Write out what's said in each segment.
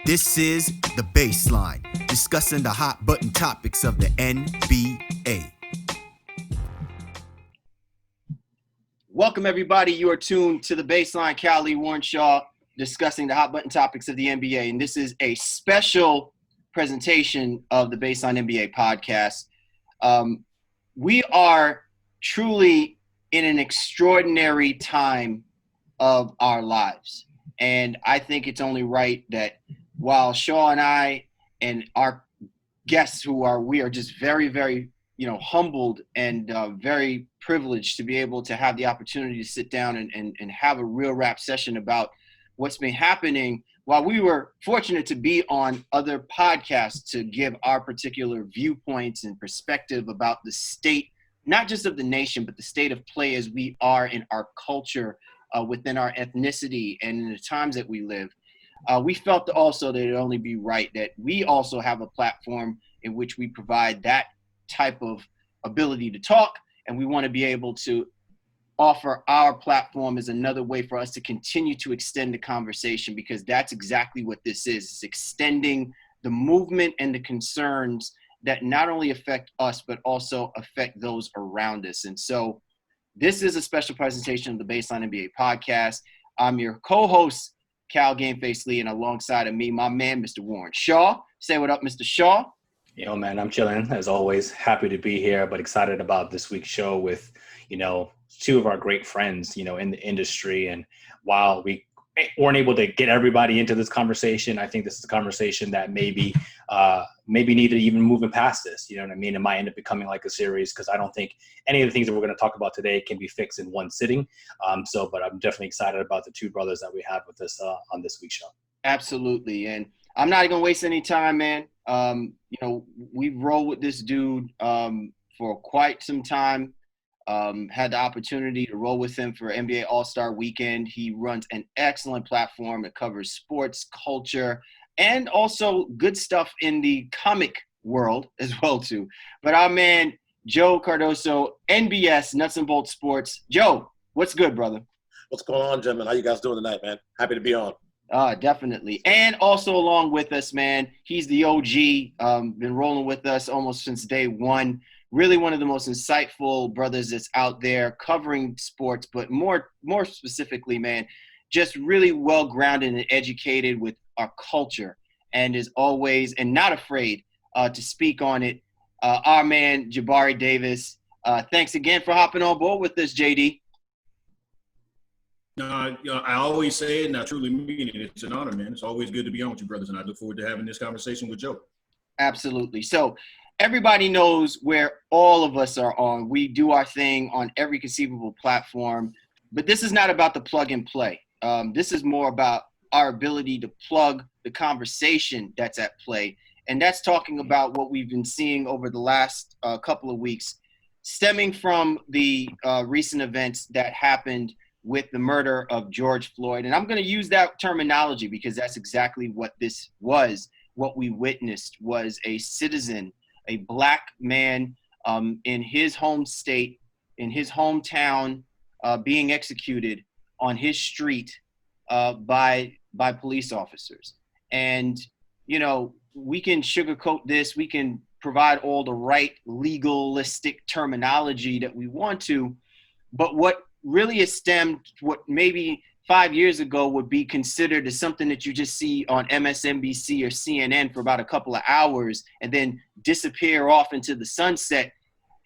This is The Baseline, discussing the hot button topics of the NBA. Welcome, everybody. You are tuned to The Baseline. Callie Warren Shaw discussing the hot button topics of the NBA. And this is a special presentation of the Baseline NBA podcast. We are truly in an extraordinary time of our lives. And I think it's only right that while Shaw and I and our guests we are just very, very, humbled and very privileged to be able to have the opportunity to sit down and have a real rap session about what's been happening, while we were fortunate to be on other podcasts to give our particular viewpoints and perspective about the state, not just of the nation, but the state of play as we are in our culture, within our ethnicity and in the times that we live. We felt also that it would only be right that we also have a platform in which we provide that type of ability to talk, and we want to be able to offer our platform as another way for us to continue to extend the conversation, because that's exactly what this is. It's extending the movement and the concerns that not only affect us, but also affect those around us. And so this is a special presentation of the Baseline NBA podcast. I'm your co-host, Cal Gameface Lee, and alongside of me, my man, Mr. Warren Shaw. Say what up, Mr. Shaw. Yo, man, I'm chilling as always. Happy to be here, but excited about this week's show with, two of our great friends, in the industry. And while we weren't able to get everybody into this conversation, I think this is a conversation that maybe needed even moving past this. You know what I mean? It might end up becoming like a series, because I don't think any of the things that we're going to talk about today can be fixed in one sitting. But I'm definitely excited about the two brothers that we have with us on this week's show. Absolutely. And I'm not going to waste any time, man. We've rolled with this dude for quite some time. Had the opportunity to roll with him for NBA All-Star Weekend. He runs an excellent platform that covers sports, culture, and also good stuff in the comic world as well, too. But our man, Joe Cardoso, NBS, Nuts and Bolts Sports. Joe, what's good, brother? What's going on, gentlemen? How you guys doing tonight, man? Happy to be on. Definitely. And also along with us, man, he's the OG, been rolling with us almost since day one. Really one of the most insightful brothers that's out there covering sports, but more specifically, man, just really well-grounded and educated with our culture, and is always, and not afraid to speak on it. Our man, Jabari Davis. Thanks again for hopping on board with us, JD. I always say it, and I truly mean it. It's an honor, man. It's always good to be on with you, brothers, and I look forward to having this conversation with Joe. Absolutely. So everybody knows where all of us are on. We do our thing on every conceivable platform, but this is not about the plug and play. This is more about our ability to plug the conversation that's at play, and that's talking about what we've been seeing over the last couple of weeks, stemming from the recent events that happened with the murder of George Floyd. And I'm going to use that terminology because that's exactly what this was. What we witnessed was a citizen, a black man in his home state, in his hometown, being executed on his street by police officers. And, we can sugarcoat this. We can provide all the right legalistic terminology that we want to. But what really has stemmed what maybe 5 years ago would be considered as something that you just see on MSNBC or CNN for about a couple of hours and then disappear off into the sunset,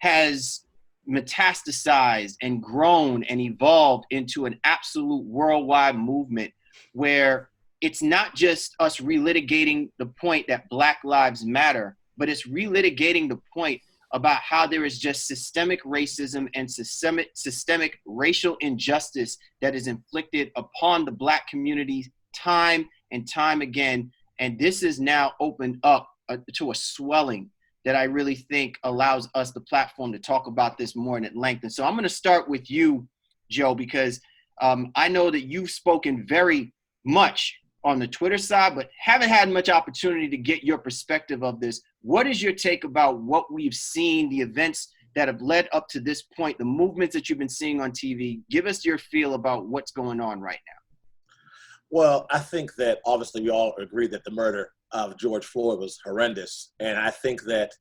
has metastasized and grown and evolved into an absolute worldwide movement where it's not just us relitigating the point that Black Lives Matter, but it's relitigating the point about how there is just systemic racism and systemic racial injustice that is inflicted upon the Black community time and time again. And this is now opened up to a swelling that I really think allows us the platform to talk about this more at length. And so I'm going to start with you, Joe, because I know that you've spoken very much on the Twitter side, but haven't had much opportunity to get your perspective of this. What is your take about what we've seen, the events that have led up to this point, the movements that you've been seeing on TV? Give us your feel about what's going on right now. Well, I think that obviously we all agree that the murder of George Floyd was horrendous. And I think that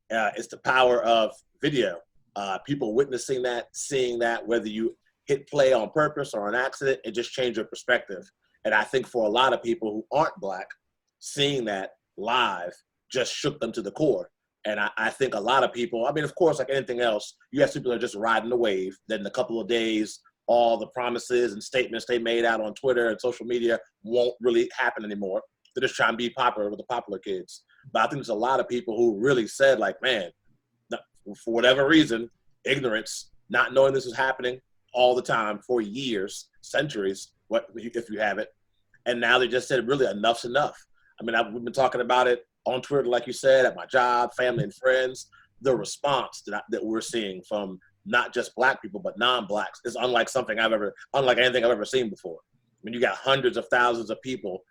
it's the power of video. People witnessing that, seeing that, whether you hit play on purpose or on accident, it just changed your perspective. And I think for a lot of people who aren't Black, seeing that live just shook them to the core. And I think a lot of people, I mean, of course, like anything else, you have people that are just riding the wave. Then in a couple of days, all the promises and statements they made out on Twitter and social media won't really happen anymore. They're just trying to be popular with the popular kids. But I think there's a lot of people who really said, like, man, for whatever reason, ignorance, not knowing this is happening all the time for years, centuries, what if you have it. And now they just said, really, enough's enough. I mean, we've been talking about it on Twitter, like you said, at my job, family and friends. The response that we're seeing from not just Black people, but non-Blacks is unlike anything I've ever seen before. I mean, you got hundreds of thousands of people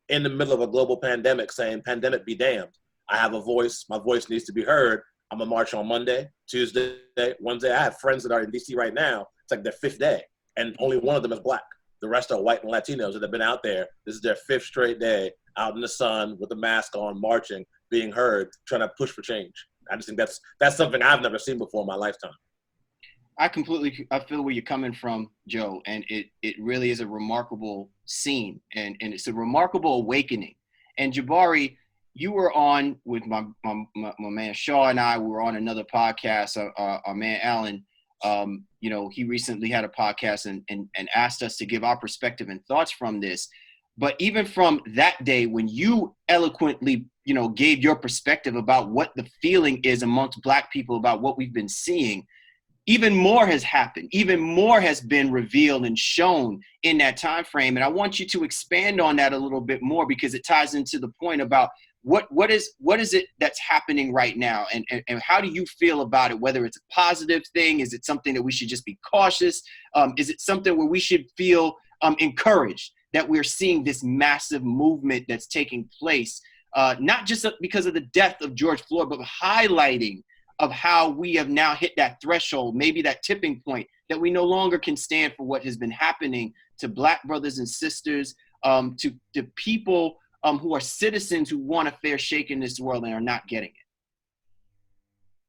in the middle of a global pandemic saying, pandemic be damned. I have a voice. My voice needs to be heard. I'm going to march on Monday, Tuesday, Wednesday. I have friends that are in D.C. right now. It's like their fifth day, and only one of them is Black. The rest are white and Latinos that have been out there. This is their fifth straight day out in the sun with a mask on, marching, being heard, trying to push for change. I just think that's something I've never seen before in my lifetime. I feel where you're coming from, Joe, and it really is a remarkable scene, and it's a remarkable awakening. And Jabari, you were on with my man Shaw and I. We were on another podcast. Our man Alan, he recently had a podcast and asked us to give our perspective and thoughts from this. But even from that day, when you eloquently, gave your perspective about what the feeling is amongst Black people about what we've been seeing, even more has happened. Even more has been revealed and shown in that time frame. And I want you to expand on that a little bit more, because it ties into the point about what is it that's happening right now, and how do you feel about it? Whether it's a positive thing, is it something that we should just be cautious? Is it something where we should feel encouraged that we're seeing this massive movement that's taking place, not just because of the death of George Floyd, but highlighting of how we have now hit that threshold, maybe that tipping point, that we no longer can stand for what has been happening to Black brothers and sisters, to people who are citizens who want a fair shake in this world and are not getting it.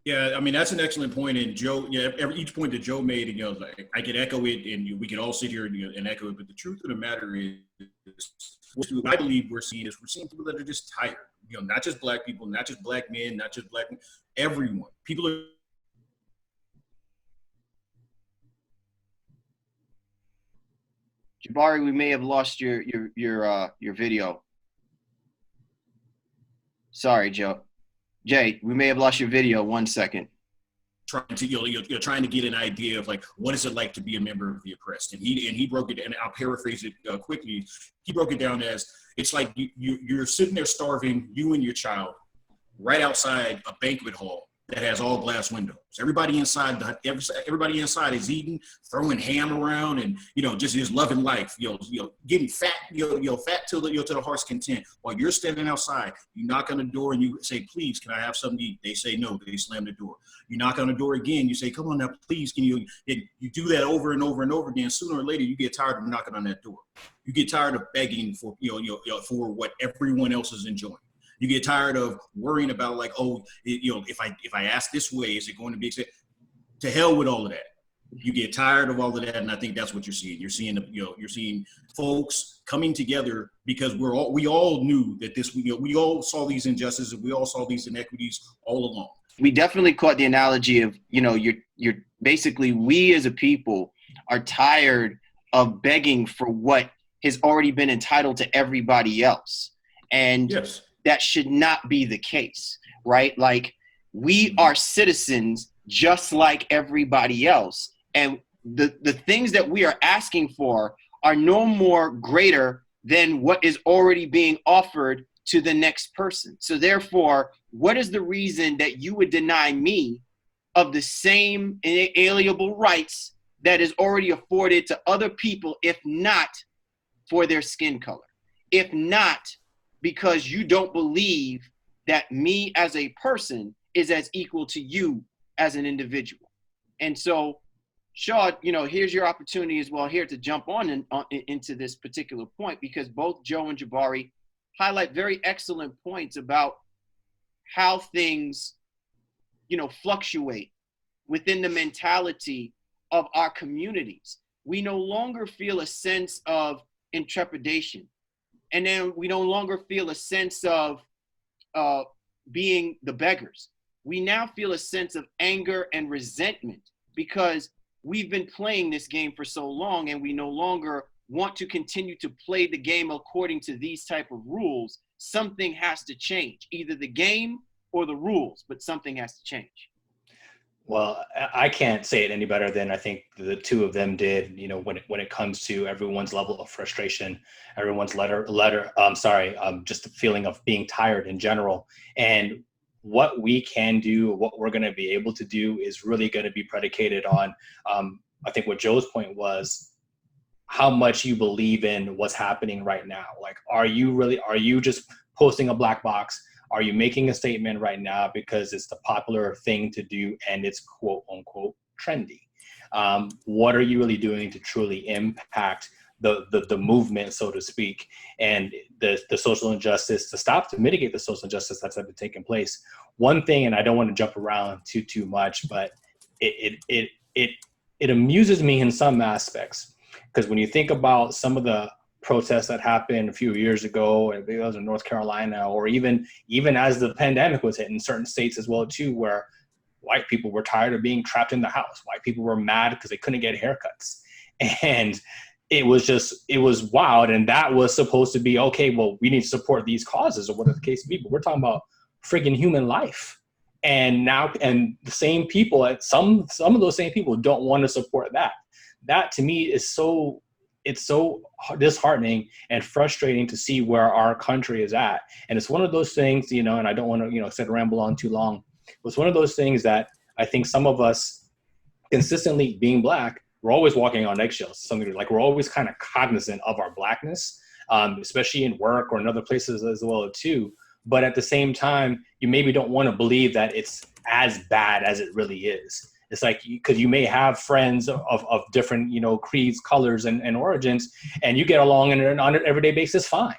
Yeah, I mean, that's an excellent point. And Joe, each point that Joe made, and like, I can echo it, and we can all sit here and echo it. But the truth of the matter is, what I believe we're seeing people that are just tired. Not just Black people, not just Black men, not just Black men, everyone. People are. Jabari, we may have lost your video. Sorry, Joe. Jay, we may have lost your video. 1 second. Trying to you're trying to get an idea of like what is it like to be a member of the oppressed, and he broke it, and I'll paraphrase it quickly. He broke it down as it's like you're sitting there starving, you and your child, right outside a banquet hall that has all glass windows. Everybody inside is eating, throwing ham around, and just is loving life. Getting fat, fat till the heart's content. While you're standing outside, you knock on the door and you say, "Please, can I have something to eat?" They say no. They slam the door. You knock on the door again. You say, "Come on now, please, can you?" And you do that over and over and over again. Sooner or later, you get tired of knocking on that door. You get tired of begging for for what everyone else is enjoying. You get tired of worrying about like, if I ask this way, is it going to be accepted? To hell with all of that. You get tired of all of that, and I think that's what you're seeing. You're seeing folks coming together because we all knew that we all saw these injustices, we all saw these inequities all along. We definitely caught the analogy of you're basically, we as a people are tired of begging for what has already been entitled to everybody else, and yes. That should not be the case, right? Like, we are citizens just like everybody else. And the things that we are asking for are no more greater than what is already being offered to the next person. So therefore, what is the reason that you would deny me of the same inalienable rights that is already afforded to other people, if not for their skin color, if not because you don't believe that me as a person is as equal to you as an individual? And so Shaw, here's your opportunity as well here to jump on into this particular point, because both Joe and Jabari highlight very excellent points about how things, fluctuate within the mentality of our communities. We no longer feel a sense of intrepidation. And then we no longer feel a sense of being the beggars. We now feel a sense of anger and resentment because we've been playing this game for so long, and we no longer want to continue to play the game according to these type of rules. Something has to change, either the game or the rules, but something has to change. Well, I can't say it any better than I think the two of them did. When it comes to everyone's level of frustration, everyone's just the feeling of being tired in general. And what we can do, what we're going to be able to do, is really going to be predicated on, I think what Joe's point was, how much you believe in what's happening right now. Like, are you just posting a black box? Are you making a statement right now because it's the popular thing to do and it's quote unquote trendy? What are you really doing to truly impact the movement, so to speak, and the social injustice, to mitigate the social injustice that's been taking place? One thing, and I don't want to jump around too much, but it amuses me in some aspects, because when you think about some of the protests that happened a few years ago, and it was in North Carolina, or even as the pandemic was hitting certain states as well too, where white people were tired of being trapped in the house. White people were mad because they couldn't get haircuts. And it was wild. And that was supposed to be, okay, well, we need to support these causes or whatever the case may be. But we're talking about friggin' human life. And now, and the same people, some of those same people don't want to support that. That to me is it's so disheartening and frustrating to see where our country is at. And it's one of those things, and I don't want to, ramble on too long. It's one of those things that I think some of us, consistently being Black, we're always walking on eggshells. Something like we're always kind of cognizant of our Blackness, especially in work or in other places as well too. But at the same time, you maybe don't want to believe that it's as bad as it really is. It's like, because you may have friends of different, creeds, colors, and origins, and you get along on an everyday basis fine,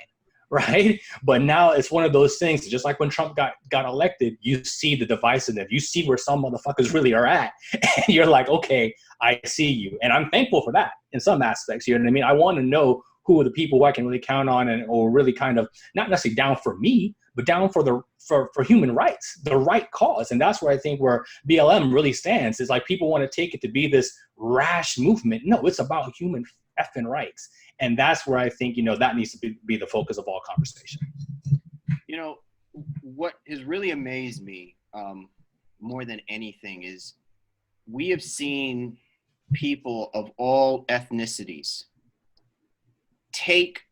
right? But now it's one of those things, just like when Trump got elected, you see the divisiveness, you see where some motherfuckers really are at, and you're like, okay, I see you. And I'm thankful for that in some aspects, you know what I mean? I want to know who are the people who I can really count on, or really kind of, not necessarily down for me, but down for human rights, the right cause. And that's where I think where BLM really stands. Is like, people want to take it to be this rash movement. No, it's about human effing rights. And that's where I think, that needs to be the focus of all conversation. What has really amazed me more than anything is we have seen people of all ethnicities take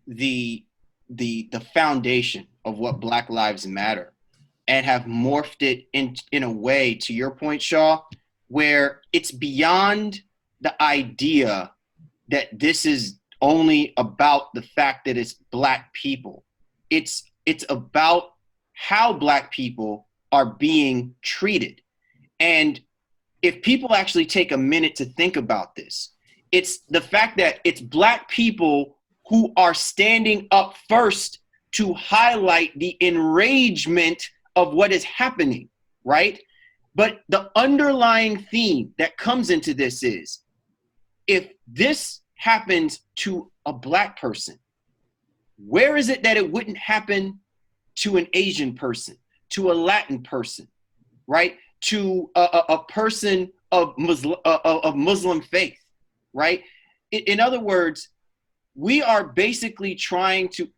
the foundation of what Black Lives Matter and have morphed it in a way, to your point, Shaw, where it's beyond the idea that this is only about the fact that it's Black people. It's about how Black people are being treated. And if people actually take a minute to think about this, it's the fact that it's Black people who are standing up first to highlight the enragement of what is happening, right? But the underlying theme that comes into this is, if this happens to a Black person, where is it that it wouldn't happen to an Asian person, to a Latin person, right? To a person of Muslim faith, right? In other words, we are basically trying to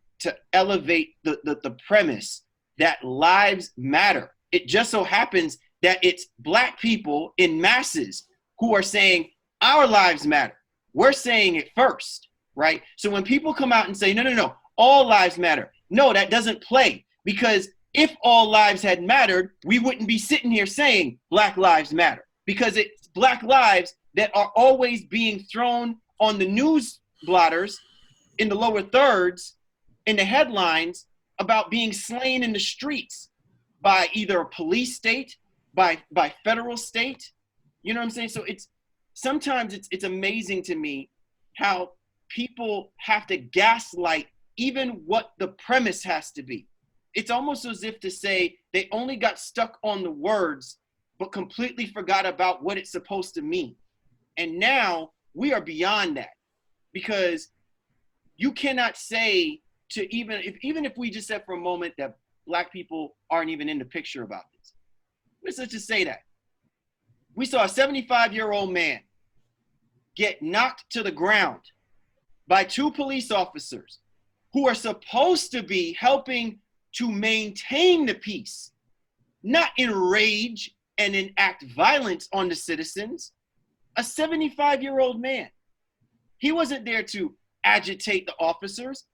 elevate the premise that lives matter. It just so happens that it's Black people in masses who are saying our lives matter. We're saying it first, right? So when people come out and say, no, all lives matter. No, that doesn't play, because if all lives had mattered, we wouldn't be sitting here saying Black Lives Matter, because it's Black lives that are always being thrown on the news blotters in the lower thirds, in the headlines, about being slain in the streets by either a police state, by federal state. You know what I'm saying? So sometimes it's amazing to me how people have to gaslight even what the premise has to be. It's almost as if to say they only got stuck on the words, but completely forgot about what it's supposed to mean. And now we are beyond that, because you cannot say to even if we just said for a moment that Black people aren't even in the picture about this. Let's just say that. We saw a 75-year-old man get knocked to the ground by two police officers who are supposed to be helping to maintain the peace, not enrage and enact violence on the citizens. A 75-year-old man. He wasn't there to agitate the officers.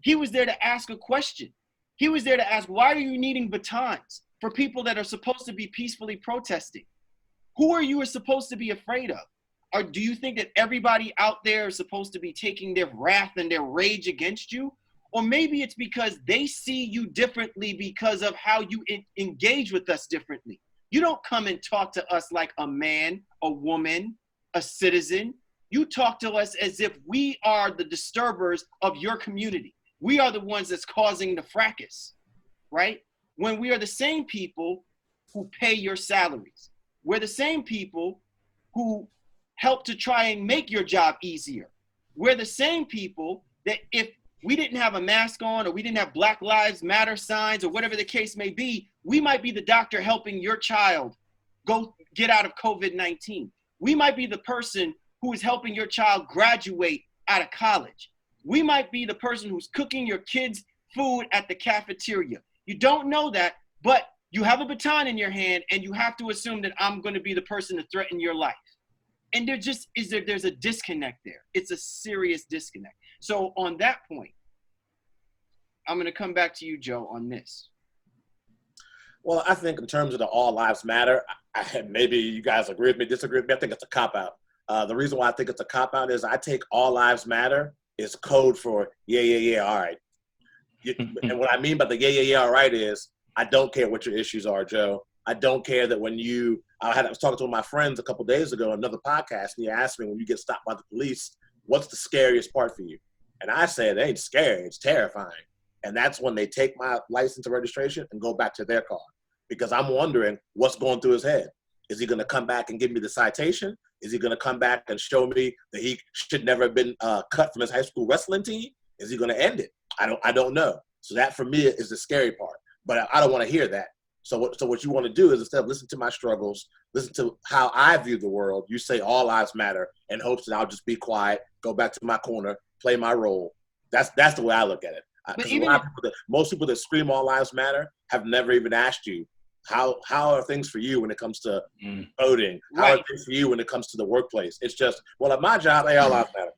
He was there to ask a question. He was there to ask, why are you needing batons for people that are supposed to be peacefully protesting? Who are you supposed to be afraid of? Or do you think that everybody out there is supposed to be taking their wrath and their rage against you? Or maybe it's because they see you differently because of how you engage with us differently. You don't come and talk to us like a man, a woman, a citizen. You talk to us as if we are the disturbers of your community. We are the ones that's causing the fracas, right? When we are the same people who pay your salaries. We're the same people who help to try and make your job easier. We're the same people that if we didn't have a mask on, or we didn't have Black Lives Matter signs, or whatever the case may be, we might be the doctor helping your child go get out of COVID-19. We might be the person who is helping your child graduate out of college. We might be the person who's cooking your kids' food at the cafeteria. You don't know that, but you have a baton in your hand, and you have to assume that I'm going to be the person to threaten your life. And there's a disconnect there. It's a serious disconnect. So on that point, I'm going to come back to you, Joe, on this. Well, I think in terms of the all lives matter, maybe you guys agree with me, disagree with me. I think it's a cop-out. The reason why I think it's a cop-out is I take all lives matter is code for yeah, all right. And what I mean by the yeah, all right is I don't care what your issues are, Joe. I don't care that when I was talking to one of my friends a couple of days ago on another podcast, and he asked me, when you get stopped by the police, what's the scariest part for you? And I said, it ain't scary, it's terrifying. And that's when they take my license and registration and go back to their car. Because I'm wondering what's going through his head. Is he going to come back and give me the citation? Is he going to come back and show me that he should never have been cut from his high school wrestling team? Is he going to end it? I don't know. So that for me is the scary part. But I don't want to hear that. So what you want to do is, instead of listening to my struggles, listen to how I view the world. You say all lives matter in hopes that I'll just be quiet, go back to my corner, play my role. That's the way I look at it. Most people that scream all lives matter have never even asked you, how are things for you when it comes to voting? How are things for you when it comes to the workplace? It's just, well, at my job, all lives matter.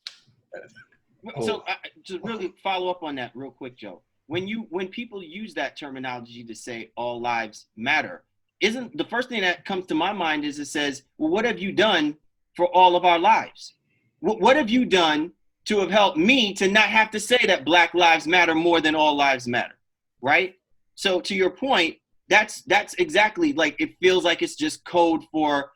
So to really follow up on that real quick, Joe, when people use that terminology to say all lives matter, isn't the first thing that comes to my mind is it says, well, what have you done for all of our lives? What have you done to have helped me to not have to say that Black lives matter more than all lives matter, right? So to your point, that's exactly, like, it feels like it's just code for,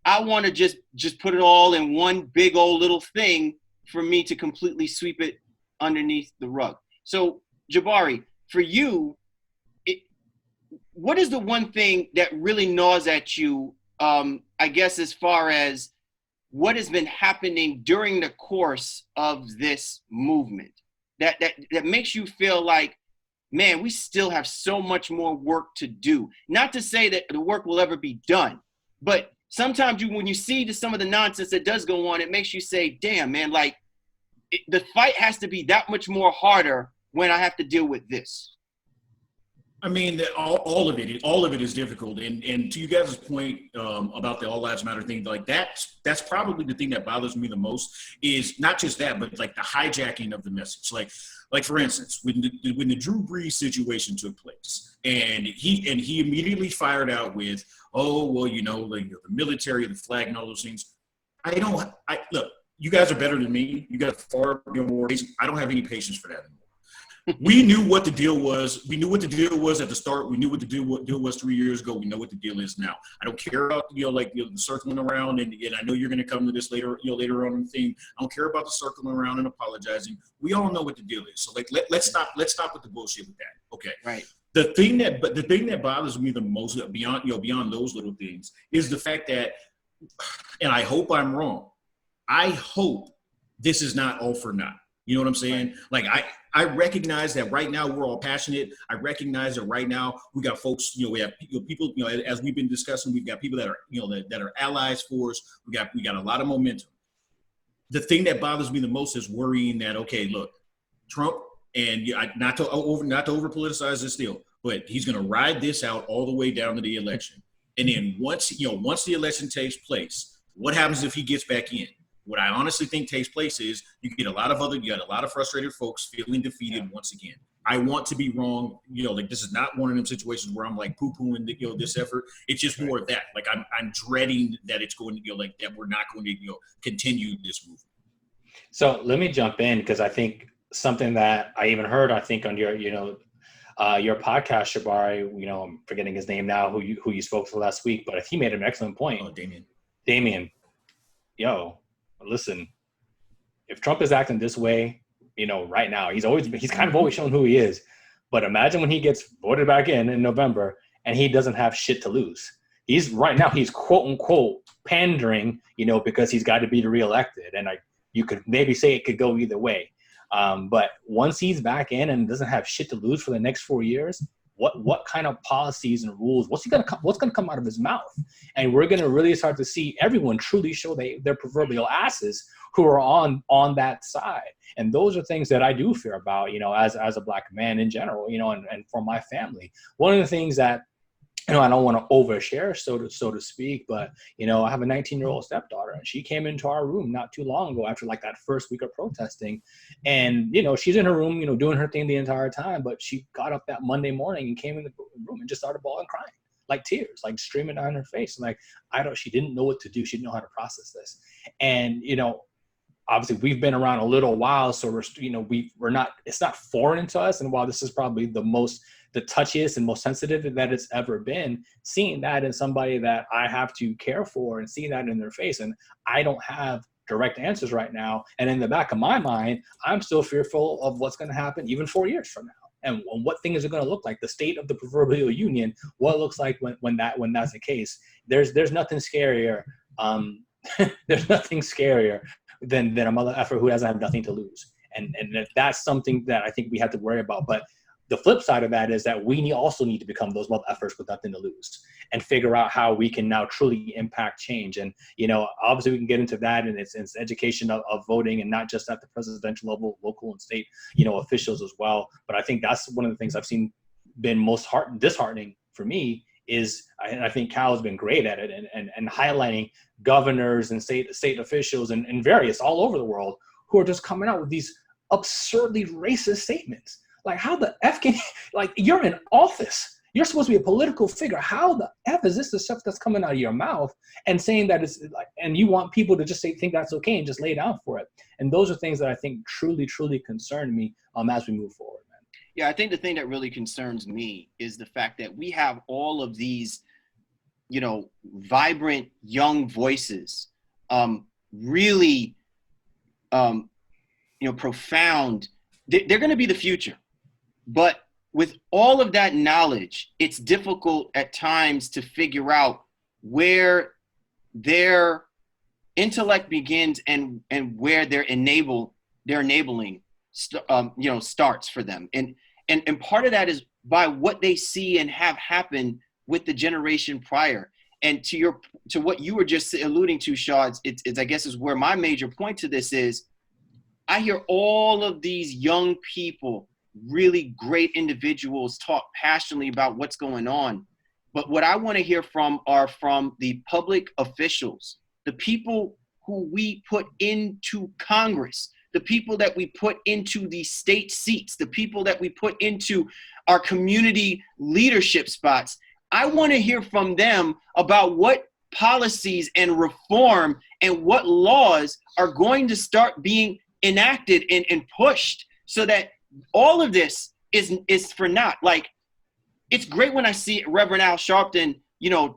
I want to just put it all in one big old little thing for me to completely sweep it underneath the rug. So Jabari, for you, what is the one thing that really gnaws at you, I guess, as far as what has been happening during the course of this movement that makes you feel like, man, we still have so much more work to do? Not to say that the work will ever be done, but sometimes when you see some of the nonsense that does go on, it makes you say, damn, man, like the fight has to be that much more harder when I have to deal with this. I mean, all of it is difficult. And to you guys' point about the all lives matter thing, like that's probably the thing that bothers me the most, is not just that, but like the hijacking of the message. Like for instance, when the Drew Brees situation took place, and he immediately fired out with, oh, well, like the military, the flag, and all those things. Look, you guys are better than me. You got far more patience. I don't have any patience for that anymore. We knew what the deal was. We knew what the deal was at the start. We knew what the deal was 3 years ago. We know what the deal is now. I don't care about the circling around, and I know you're going to come to this later on in the thing. I don't care about the circling around and apologizing. We all know what the deal is. So let's stop with the bullshit with that. Okay. Right. The thing that bothers me the most beyond those little things is the fact that, and I hope I'm wrong, I hope this is not all for naught. You know what I'm saying? Like I recognize that right now we're all passionate. I recognize that right now we got folks, we have people, as we've been discussing, we've got people that are, that are allies for us. We got a lot of momentum. The thing that bothers me the most is worrying that, okay, look, Trump, and not to over politicize this deal, but he's going to ride this out all the way down to the election. And then once the election takes place, what happens if he gets back in? What I honestly think takes place is you got a lot of frustrated folks feeling defeated once again. I want to be wrong. This is not one of them situations where I'm like poo-pooing this effort. It's just more of that. Like I'm dreading that it's going to that we're not going to continue this movement. So let me jump in, because I think something that I even heard, I think on your your podcast, Jabari, I'm forgetting his name now, who you spoke to last week, but he made an excellent point. Oh, Damien, listen, if Trump is acting this way, right now, he's kind of always shown who he is. But imagine when he gets voted back in November and he doesn't have shit to lose. He's quote unquote pandering, because he's got to be reelected. And you could maybe say it could go either way. But once he's back in and doesn't have shit to lose for the next 4 years, what kind of policies and rules, what's going to come out of his mouth? And we're going to really start to see everyone truly show their proverbial asses who are on that side. And those are things that I do fear about, as a Black man in general, and for my family. One of the things that, I don't want to overshare, so to speak, but, I have a 19-year-old stepdaughter, and she came into our room not too long ago after that first week of protesting. And, she's in her room, doing her thing the entire time, but she got up that Monday morning and came in the room and just started bawling, crying, like tears, like streaming down her face. Like, she didn't know what to do. She didn't know how to process this. And, obviously we've been around a little while, so it's not foreign to us. And while this is probably the touchiest and most sensitive that it's ever been, seeing that in somebody that I have to care for and seeing that in their face, and I don't have direct answers right now. And in the back of my mind, I'm still fearful of what's going to happen even 4 years from now. And what things are going to look like, the state of the proverbial union, what it looks like when that's the case. There's nothing scarier. There's nothing scarier than a mother effer who doesn't have nothing to lose. And that's something that I think we have to worry about. But the flip side of that is that we also need to become those mother effers with nothing to lose and figure out how we can now truly impact change. And, obviously we can get into that, and it's education of voting, and not just at the presidential level, local and state, officials as well. But I think that's one of the things I've seen been most disheartening for me is, and I think Cal has been great at it, and highlighting governors and state officials and various all over the world who are just coming out with these absurdly racist statements. Like, how the F can, you're in office. You're supposed to be a political figure. How the F is this the stuff that's coming out of your mouth and saying that it's like, and you want people to just think that's okay and just lay down for it. And those are things that I think truly, truly concern me as we move forward, man. Yeah, I think the thing that really concerns me is the fact that we have all of these, vibrant young voices, really, profound. They're going to be the future. But with all of that knowledge, it's difficult at times to figure out where their intellect begins and where their enabling starts for them. And part of that is by what they see and have happen with the generation prior. And to what you were just alluding to, Shaw, it's I guess is where my major point to this is. I hear all of these young people, really great individuals, talk passionately about what's going on. But what I want to hear are from the public officials, the people who we put into Congress, the people that we put into the state seats, the people that we put into our community leadership spots. I want to hear from them about what policies and reform and what laws are going to start being enacted and pushed so that all of this is for naught. Like, it's great when I see Reverend Al Sharpton,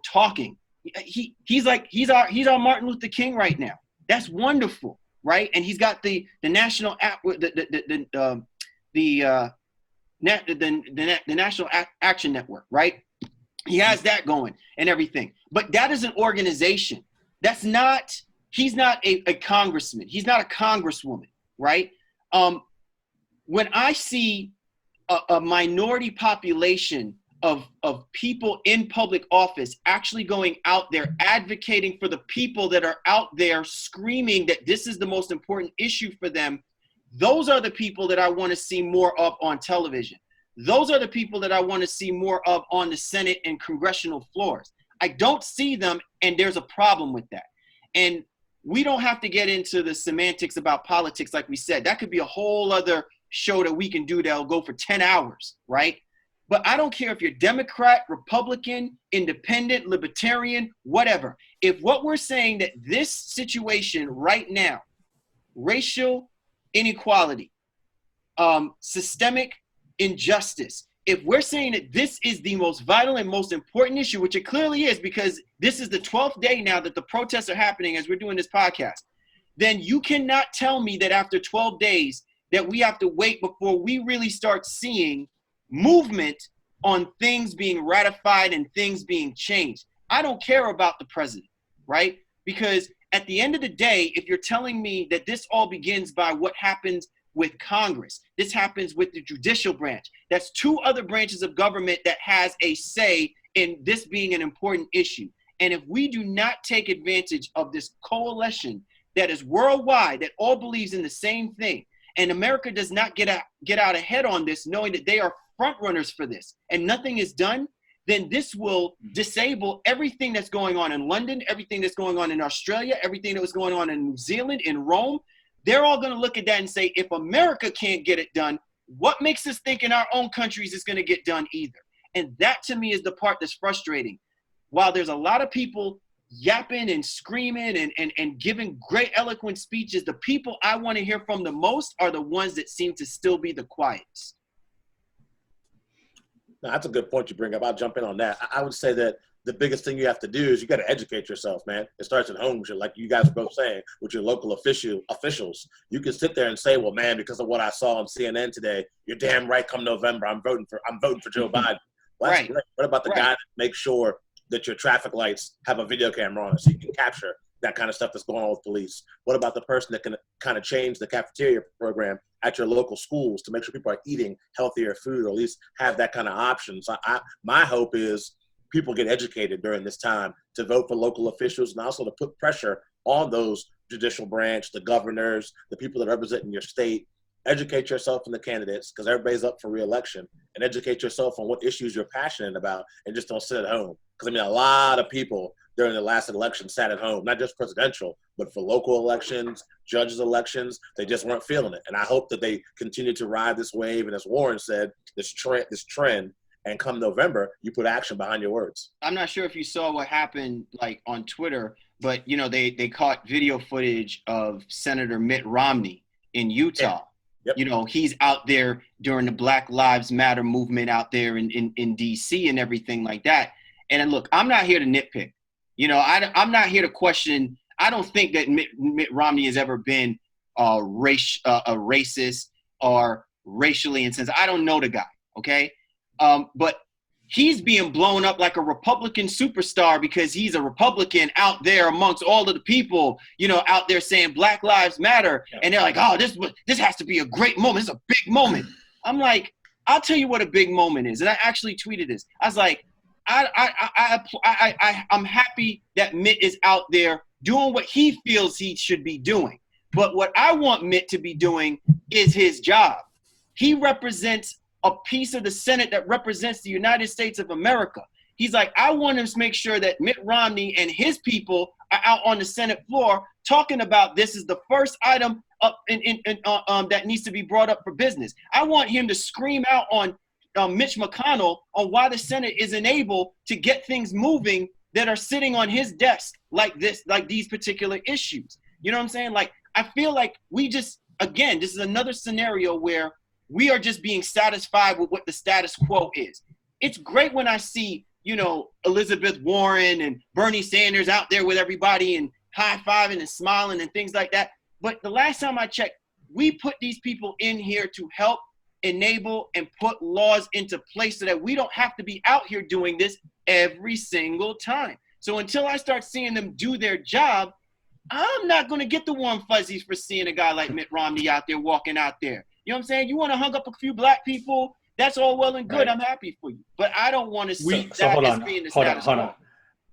talking. He's our Martin Luther King right now. That's wonderful, right? And he's got the national the National Action Network, right? He has that going and everything. But that is an organization. He's not a congressman. He's not a congresswoman, right? When I see a minority population of people in public office actually going out there advocating for the people that are out there screaming that this is the most important issue for them, those are the people that I want to see more of on television. Those are the people that I want to see more of on the Senate and congressional floors. I don't see them, and there's a problem with that. And we don't have to get into the semantics about politics, like we said. That could be a whole other show that we can do that'll go for 10 hours, right? But I don't care if you're Democrat, Republican, Independent, Libertarian, whatever. If what we're saying that this situation right now, racial inequality, systemic injustice, if we're saying that this is the most vital and most important issue, which it clearly is, because this is the 12th day now that the protests are happening as we're doing this podcast, then you cannot tell me that after 12 days that we have to wait before we really start seeing movement on things being ratified and things being changed. I don't care about the president, right? Because at the end of the day, if you're telling me that this all begins by what happens with Congress, this happens with the judicial branch, that's two other branches of government that has a say in this being an important issue. And if we do not take advantage of this coalition that is worldwide, that all believes in the same thing, and America does not get out ahead on this, knowing that they are front runners for this, and nothing is done, then this will disable everything that's going on in London, everything that's going on in Australia, everything that was going on in New Zealand, in Rome. They're all going to look at that and say, if America can't get it done, what makes us think in our own countries is going to get done either? And that, to me, is the part that's frustrating. While there's a lot of people yapping and screaming and giving great eloquent speeches, the people I want to hear from the most are the ones that seem to still be the quietest. No, that's a good point you bring up. I'll jump in on that. I would say that the biggest thing you have to do is you got to educate yourself, man. It starts at home, like you guys are both saying, with your local officials. You can sit there and say, well, man, because of what I saw on CNN today, you're damn right, come November, I'm voting for Joe Biden. Well, that's great. What about the guy that makes sure that your traffic lights have a video camera on it so you can capture that kind of stuff that's going on with police? What about the person that can kind of change the cafeteria program at your local schools to make sure people are eating healthier food, or at least have that kind of option? So my hope is people get educated during this time to vote for local officials, and also to put pressure on those judicial branch, the governors, the people that represent in your state. Educate yourself and the candidates, because everybody's up for re-election, and educate yourself on what issues you're passionate about, and just don't sit at home. Because, I mean, a lot of people during the last election sat at home, not just presidential, but for local elections, judges elections, they just weren't feeling it. And I hope that they continue to ride this wave, and as Warren said, this trend, and come November, you put action behind your words. I'm not sure if you saw what happened like on Twitter, but they caught video footage of Senator Mitt Romney in Utah. Yep. He's out there during the Black Lives Matter movement out there in DC and everything like that. And look, I'm not here to nitpick. I'm not here to question. I don't think that Mitt Romney has ever been a racist or racially insensitive. I don't know the guy, okay? But he's being blown up like a Republican superstar because he's a Republican out there amongst all of the people, out there saying Black Lives Matter. Yeah. And they're like, oh, this has to be a great moment. It's a big moment. I'm like, I'll tell you what a big moment is. And I actually tweeted this. I was like, I'm happy that Mitt is out there doing what he feels he should be doing. But what I want Mitt to be doing is his job. He represents a piece of the Senate that represents the United States of America. He's like, I want him to make sure that Mitt Romney and his people are out on the Senate floor talking about this is the first item up that needs to be brought up for business. I want him to scream out on Mitch McConnell on why the Senate isn't able to get things moving that are sitting on his desk like these particular issues. You know what I'm saying? Like, I feel like we just, again, this is another scenario where we are just being satisfied with what the status quo is. It's great when I see, Elizabeth Warren and Bernie Sanders out there with everybody and high-fiving and smiling and things like that. But the last time I checked, we put these people in here to help enable and put laws into place so that we don't have to be out here doing this every single time. So until I start seeing them do their job, I'm not going to get the warm fuzzies for seeing a guy like Mitt Romney out there walking out there. You know what I'm saying? You want to hung up a few black people, that's all well and good. Right. I'm happy for you. But I don't want to see So that hold as on, being the hold status on. quo.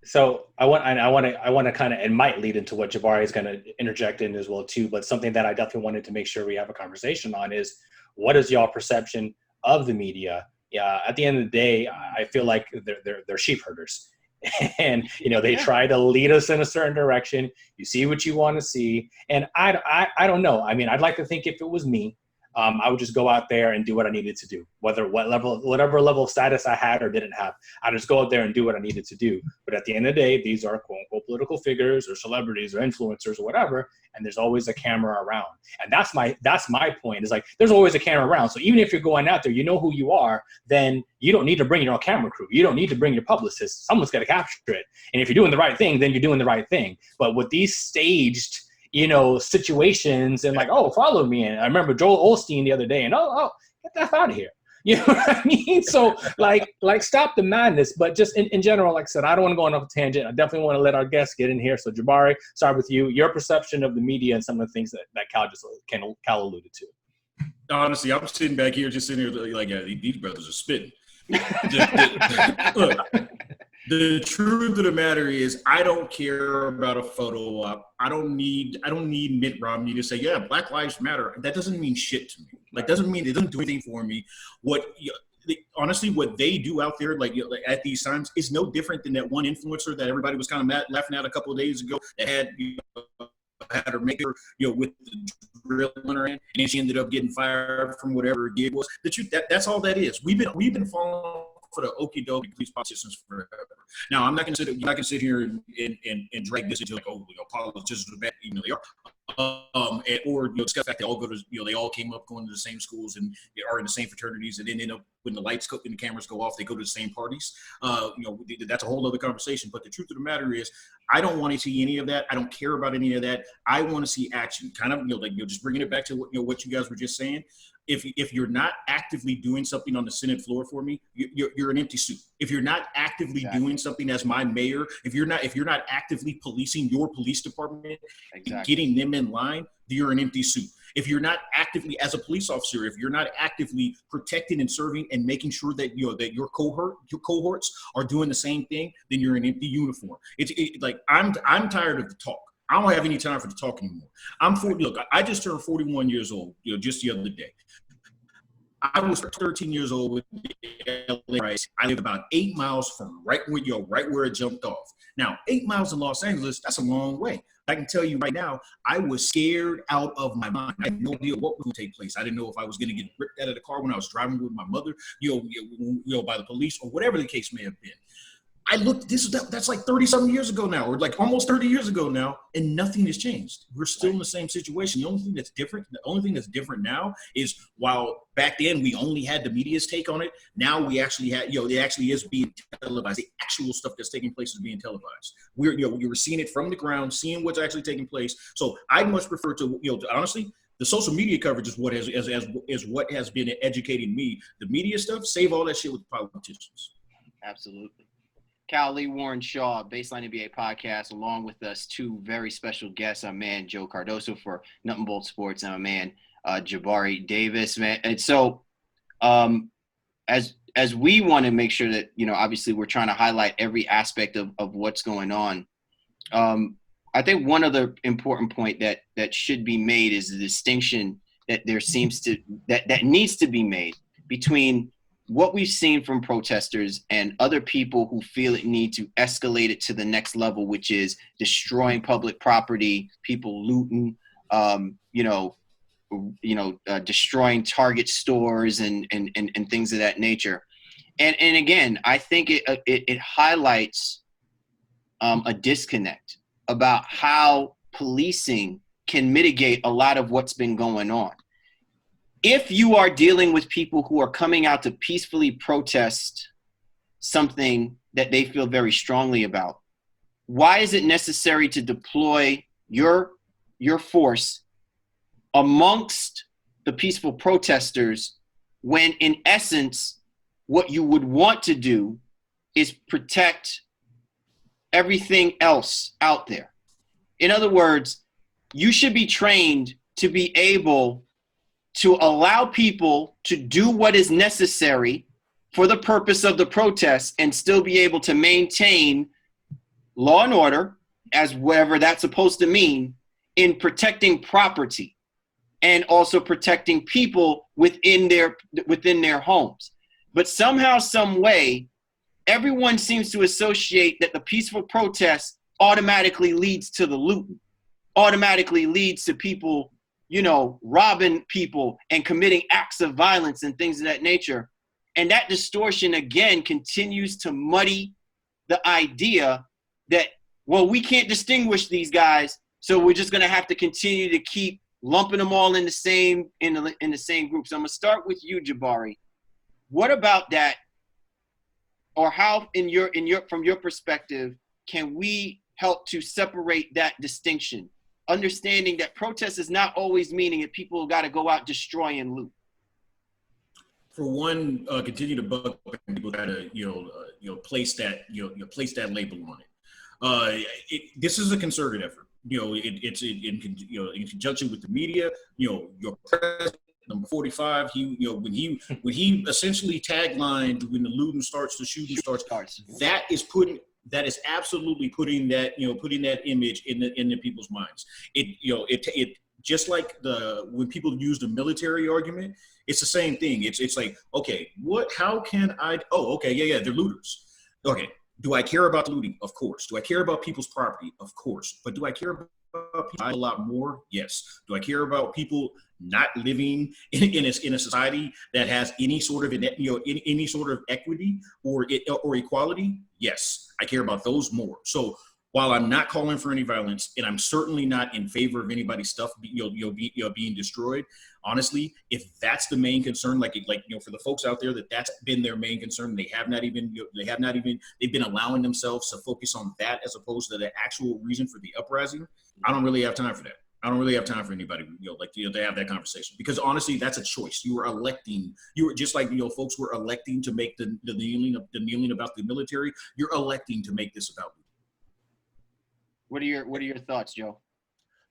So I want to kind of, it might lead into what Jabari is going to interject in as well too, but something that I definitely wanted to make sure we have a conversation on is, what is y'all perception of the media? Yeah, at the end of the day, I feel like they're sheep herders, and they try to lead us in a certain direction. You see what you want to see, and I don't know. I mean, I'd like to think if it was me, I would just go out there and do what I needed to do, whatever level of status I had or didn't have. I just go out there and do what I needed to do. But at the end of the day, these are quote unquote political figures or celebrities or influencers or whatever, and there's always a camera around. And that's my point. Is like, there's always a camera around. So even if you're going out there, you know who you are, then you don't need to bring your own camera crew. You don't need to bring your publicist. Someone's got to capture it. And if you're doing the right thing, then you're doing the right thing. But with these staged situations and like, oh, follow me. And I remember Joel Osteen the other day and, oh, get that out of here. You know what I mean? So like stop the madness. But just in general, like I said, I don't want to go on off a tangent. I definitely want to let our guests get in here. So Jabari, start with you. Your perception of the media and some of the things that Cal alluded to. Honestly, I'm sitting back here, just sitting here like, yeah, these brothers are spitting. Look, the truth of the matter is, I don't care about a photo op. I don't need Mitt Romney to say, yeah, Black Lives Matter. That doesn't mean shit to me. Like, it doesn't do anything for me. Honestly, what they do out there, like at these times, is no different than that one influencer that everybody was kind of laughing at a couple of days ago that had her make her, with the drill in her hand, and then she ended up getting fired from whatever her gig was. The truth, that's all that is. We've been falling for the okie dokie police politicians forever. Now, I'm not going to sit here and drag this into like, oh, politicians are bad, even though they are. Or discuss the fact they all go to, they all came up going to the same schools and are in the same fraternities, and then end up when the lights go and the cameras go off, they go to the same parties. That's a whole other conversation. But the truth of the matter is, I don't want to see any of that. I don't care about any of that. I want to see action. Kind of, just bringing it back to what you guys were just saying. If you're not actively doing something on the Senate floor for me, you're an empty suit. If you're not actively doing something as my mayor, if you're not actively policing your police department, getting them in line, you're an empty suit. If you're not actively, as a police officer, if you're not actively protecting and serving and making sure that that your cohorts are doing the same thing, then you're an empty uniform. I'm tired of the talk. I don't have any time for the talk anymore. I'm 40. Look, I just turned 41 years old, just the other day. I was 13 years old with the LA Rice. I live about 8 miles from right where it jumped off. Now, 8 miles in Los Angeles, that's a long way. I can tell you right now, I was scared out of my mind. I had no idea what was going to take place. I didn't know if I was going to get ripped out of the car when I was driving with my mother, by the police or whatever the case may have been. I looked, that's like 30-something years ago now, or like almost 30 years ago now, and nothing has changed. We're still in the same situation. The only thing that's different now is, while back then we only had the media's take on it, now we actually had, it actually is being televised. The actual stuff that's taking place is being televised. We're seeing it from the ground, seeing what's actually taking place. So I much prefer to, honestly, the social media coverage is what has been educating me. The media stuff, save all that shit with politicians. Absolutely. Cal Lee, Warren Shaw, Baseline NBA podcast, along with us, two very special guests, our man Joe Cardoso for Nothing Bolt Sports, and our man Jabari Davis, man. And so as we want to make sure that, obviously we're trying to highlight every aspect of what's going on, I think one other important point that should be made is the distinction that there seems to that needs to be made between what we've seen from protesters and other people who feel it need to escalate it to the next level, which is destroying public property, people looting, destroying Target stores and things of that nature. And again, I think it highlights a disconnect about how policing can mitigate a lot of what's been going on. if you are dealing with people who are coming out to peacefully protest something that they feel very strongly about, why is it necessary to deploy your force amongst the peaceful protesters when, in essence, what you would want to do is protect everything else out there? In other words, you should be trained to be able to allow people to do what is necessary for the purpose of the protest and still be able to maintain law and order, as whatever that's supposed to mean, in protecting property and also protecting people within their homes. But somehow, some way, everyone seems to associate that the peaceful protest automatically leads to the looting, automatically leads to people, robbing people and committing acts of violence and things of that nature. And that distortion, again, continues to muddy the idea that, well, we can't distinguish these guys, so we're just going to have to continue to keep lumping them all in the same group. So I'm going to start with you, Jabari. What about that, or how, from your perspective, can we help to separate that distinction, understanding that protest is not always meaning that people got to go out, destroy, and loot? For one, continue to bug people that place that label on it. This is a concerted effort. It's in conjunction with the media. Your president, number 45, when he essentially taglined, when the looting starts, the shooting starts. That is absolutely putting that image in the people's minds. It just like when people use the military argument, it's the same thing. It's like, okay, how can I? Oh, okay, yeah, they're looters. Okay, do I care about the looting? Of course. Do I care about people's property? Of course. But do I care about people a lot more? Yes. Do I care about people not living in a society that has any sort of any sort of equity or equality? Yes, I care about those more. So while I'm not calling for any violence, and I'm certainly not in favor of anybody's stuff being destroyed, honestly, if that's the main concern, for the folks out there that's been their main concern, they've been allowing themselves to focus on that as opposed to the actual reason for the uprising. I don't really have time for that. I don't really have time for anybody to have that conversation, because honestly, that's a choice. You were just like folks were electing to make the kneeling about the military. You're electing to make this about you. What are your thoughts, Joe?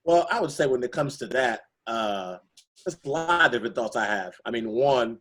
Well, I would say when it comes to that, there's a lot of different thoughts I have. I mean, one,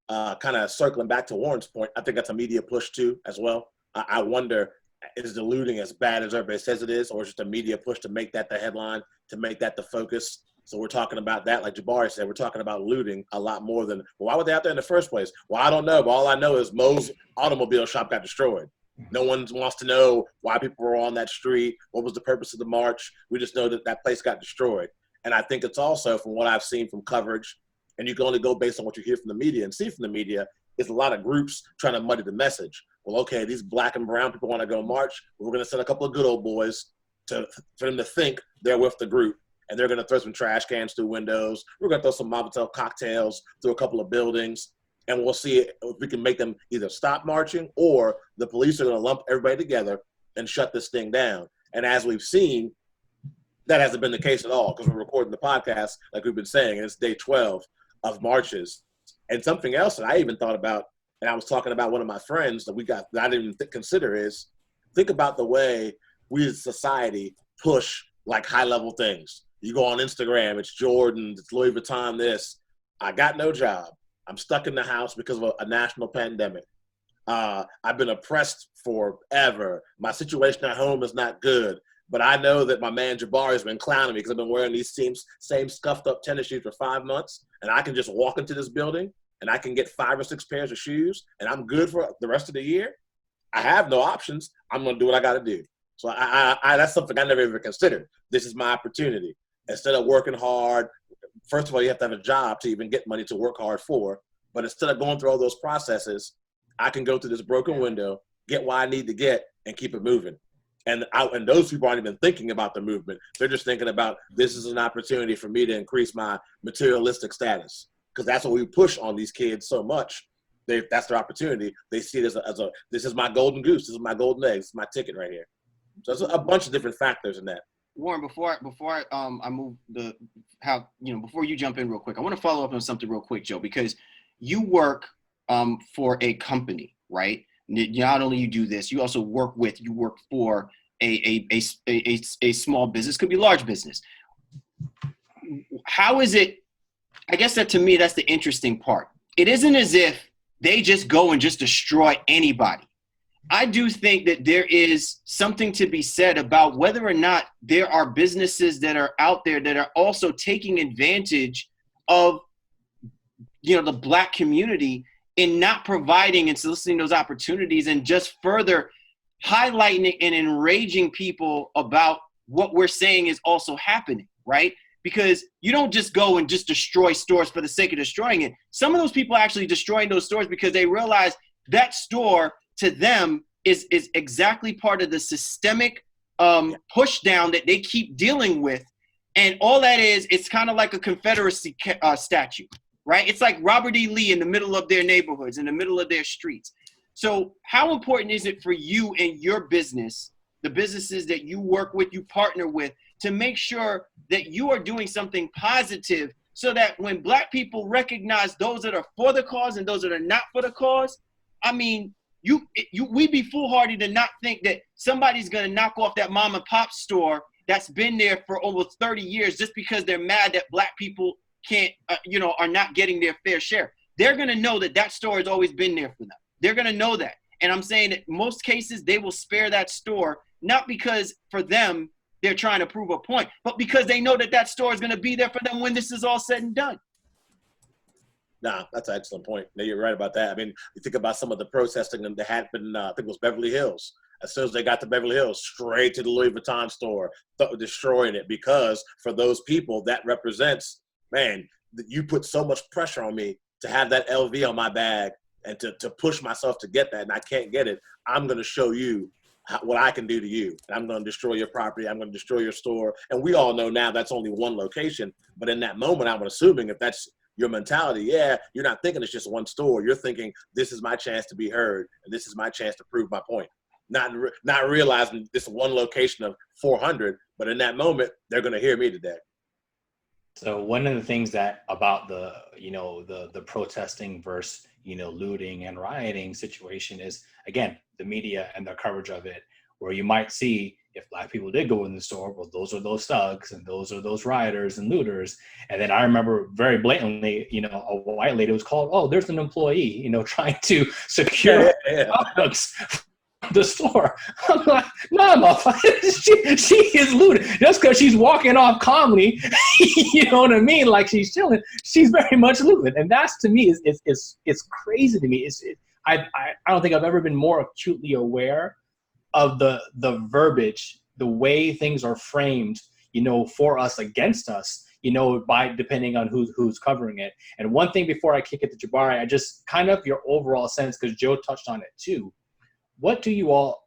kind of circling back to Warren's point, I think that's a media push too, as well. I wonder, is the looting as bad as everybody says it is, or is it just a media push to make that the headline, to make that the focus? So we're talking about that, like Jabari said, we're talking about looting a lot more than, well, why were they out there in the first place? Well, I don't know, but all I know is Mo's automobile shop got destroyed. No one wants to know why people were on that street. What was the purpose of the march? We just know that that place got destroyed. And I think it's also, from what I've seen from coverage, and you can only go based on what you hear from the media and see from the media, is a lot of groups trying to muddy the message. Well, okay, these black and brown people want to go march. We're going to send a couple of good old boys for them to think they're with the group. And they're going to throw some trash cans through windows. We're going to throw some Molotov cocktails through a couple of buildings. And we'll see if we can make them either stop marching, or the police are going to lump everybody together and shut this thing down. And as we've seen, that hasn't been the case at all, because we're recording the podcast, like we've been saying, and it's day 12 of marches. And something else that I even thought about, and I was talking about one of my friends that I didn't even consider, is think about the way we as a society push like high-level things. You go on Instagram, it's Jordan, it's Louis Vuitton, this. I got no job. I'm stuck in the house because of a national pandemic. I've been oppressed forever. My situation at home is not good. But I know that my man Jabari has been clowning me because I've been wearing these same scuffed up tennis shoes for 5 months. And I can just walk into this building and I can get 5 or 6 pairs of shoes and I'm good for the rest of the year. I have no options. I'm going to do what I got to do. So that's something I never even considered. This is my opportunity. Instead of working hard, first of all, you have to have a job to even get money to work hard for. But instead of going through all those processes, I can go through this broken window, get what I need to get, and keep it moving. And those people aren't even thinking about the movement. They're just thinking about, this is an opportunity for me to increase my materialistic status. because that's what we push on these kids so much. That's their opportunity. They see it as a this is my golden goose, this is my golden egg, this is my ticket right here. So there's a bunch of different factors in that. Warren, before I move before you jump in real quick, I want to follow up on something real quick, Joe, because you work for a company, right? Not only you do this, you also work for a small business, could be large business. How is it? I guess that to me, that's the interesting part. It isn't as if they just go and just destroy anybody. I do think that there is something to be said about whether or not there are businesses that are out there that are also taking advantage of, the Black community in not providing and soliciting those opportunities and just further highlighting and enraging people about what we're saying is also happening, right? Because you don't just go and just destroy stores for the sake of destroying it. Some of those people are actually destroying those stores because they realize that store to them is exactly part of the systemic push down that they keep dealing with. And all that is, it's kind of like a Confederacy statue, right? It's like Robert E. Lee in the middle of their neighborhoods, in the middle of their streets. So how important is it for you and your business, the businesses that you work with, you partner with, to make sure that you are doing something positive so that when Black people recognize those that are for the cause and those that are not for the cause, I mean, we'd be foolhardy to not think that somebody's going to knock off that mom and pop store that's been there for almost 30 years just because they're mad that Black people can't, are not getting their fair share. They're going to know that that store has always been there for them. They're going to know that. And I'm saying that most cases they will spare that store, not because for them they're trying to prove a point, but because they know that that store is going to be there for them when this is all said and done. Nah, that's an excellent point. No, you're right about that. I mean, you think about some of the protesting that happened, I think it was Beverly Hills. As soon as they got to Beverly Hills, straight to the Louis Vuitton store, destroying it, because for those people that represents, man, you put so much pressure on me to have that LV on my bag and to push myself to get that, and I can't get it. I'm going to show you what I can do to you. And I'm going to destroy your property. I'm going to destroy your store. And we all know now that's only one location. But in that moment, I'm assuming if that's your mentality, you're not thinking it's just one store. You're thinking, this is my chance to be heard, and this is my chance to prove my point. Not realizing this one location of 400, but in that moment, they're going to hear me today. So one of the things that about the protesting versus, looting and rioting situation is, again, the media and the coverage of it, where you might see if Black people did go in the store, well, those are those thugs and those are those rioters and looters. And then I remember very blatantly, a white lady was called, oh, there's an employee, trying to secure products from the store. I'm like, no, motherfucker, she is looting. Just because she's walking off calmly, you know what I mean? Like she's chilling, she's very much looting. And that's, to me, it's crazy to me. I don't think I've ever been more acutely aware of the verbiage, the way things are framed, for us, against us, by depending on who's covering it. And one thing before I kick it to Jabari, I just kind of your overall sense, because Joe touched on it too. What do you all,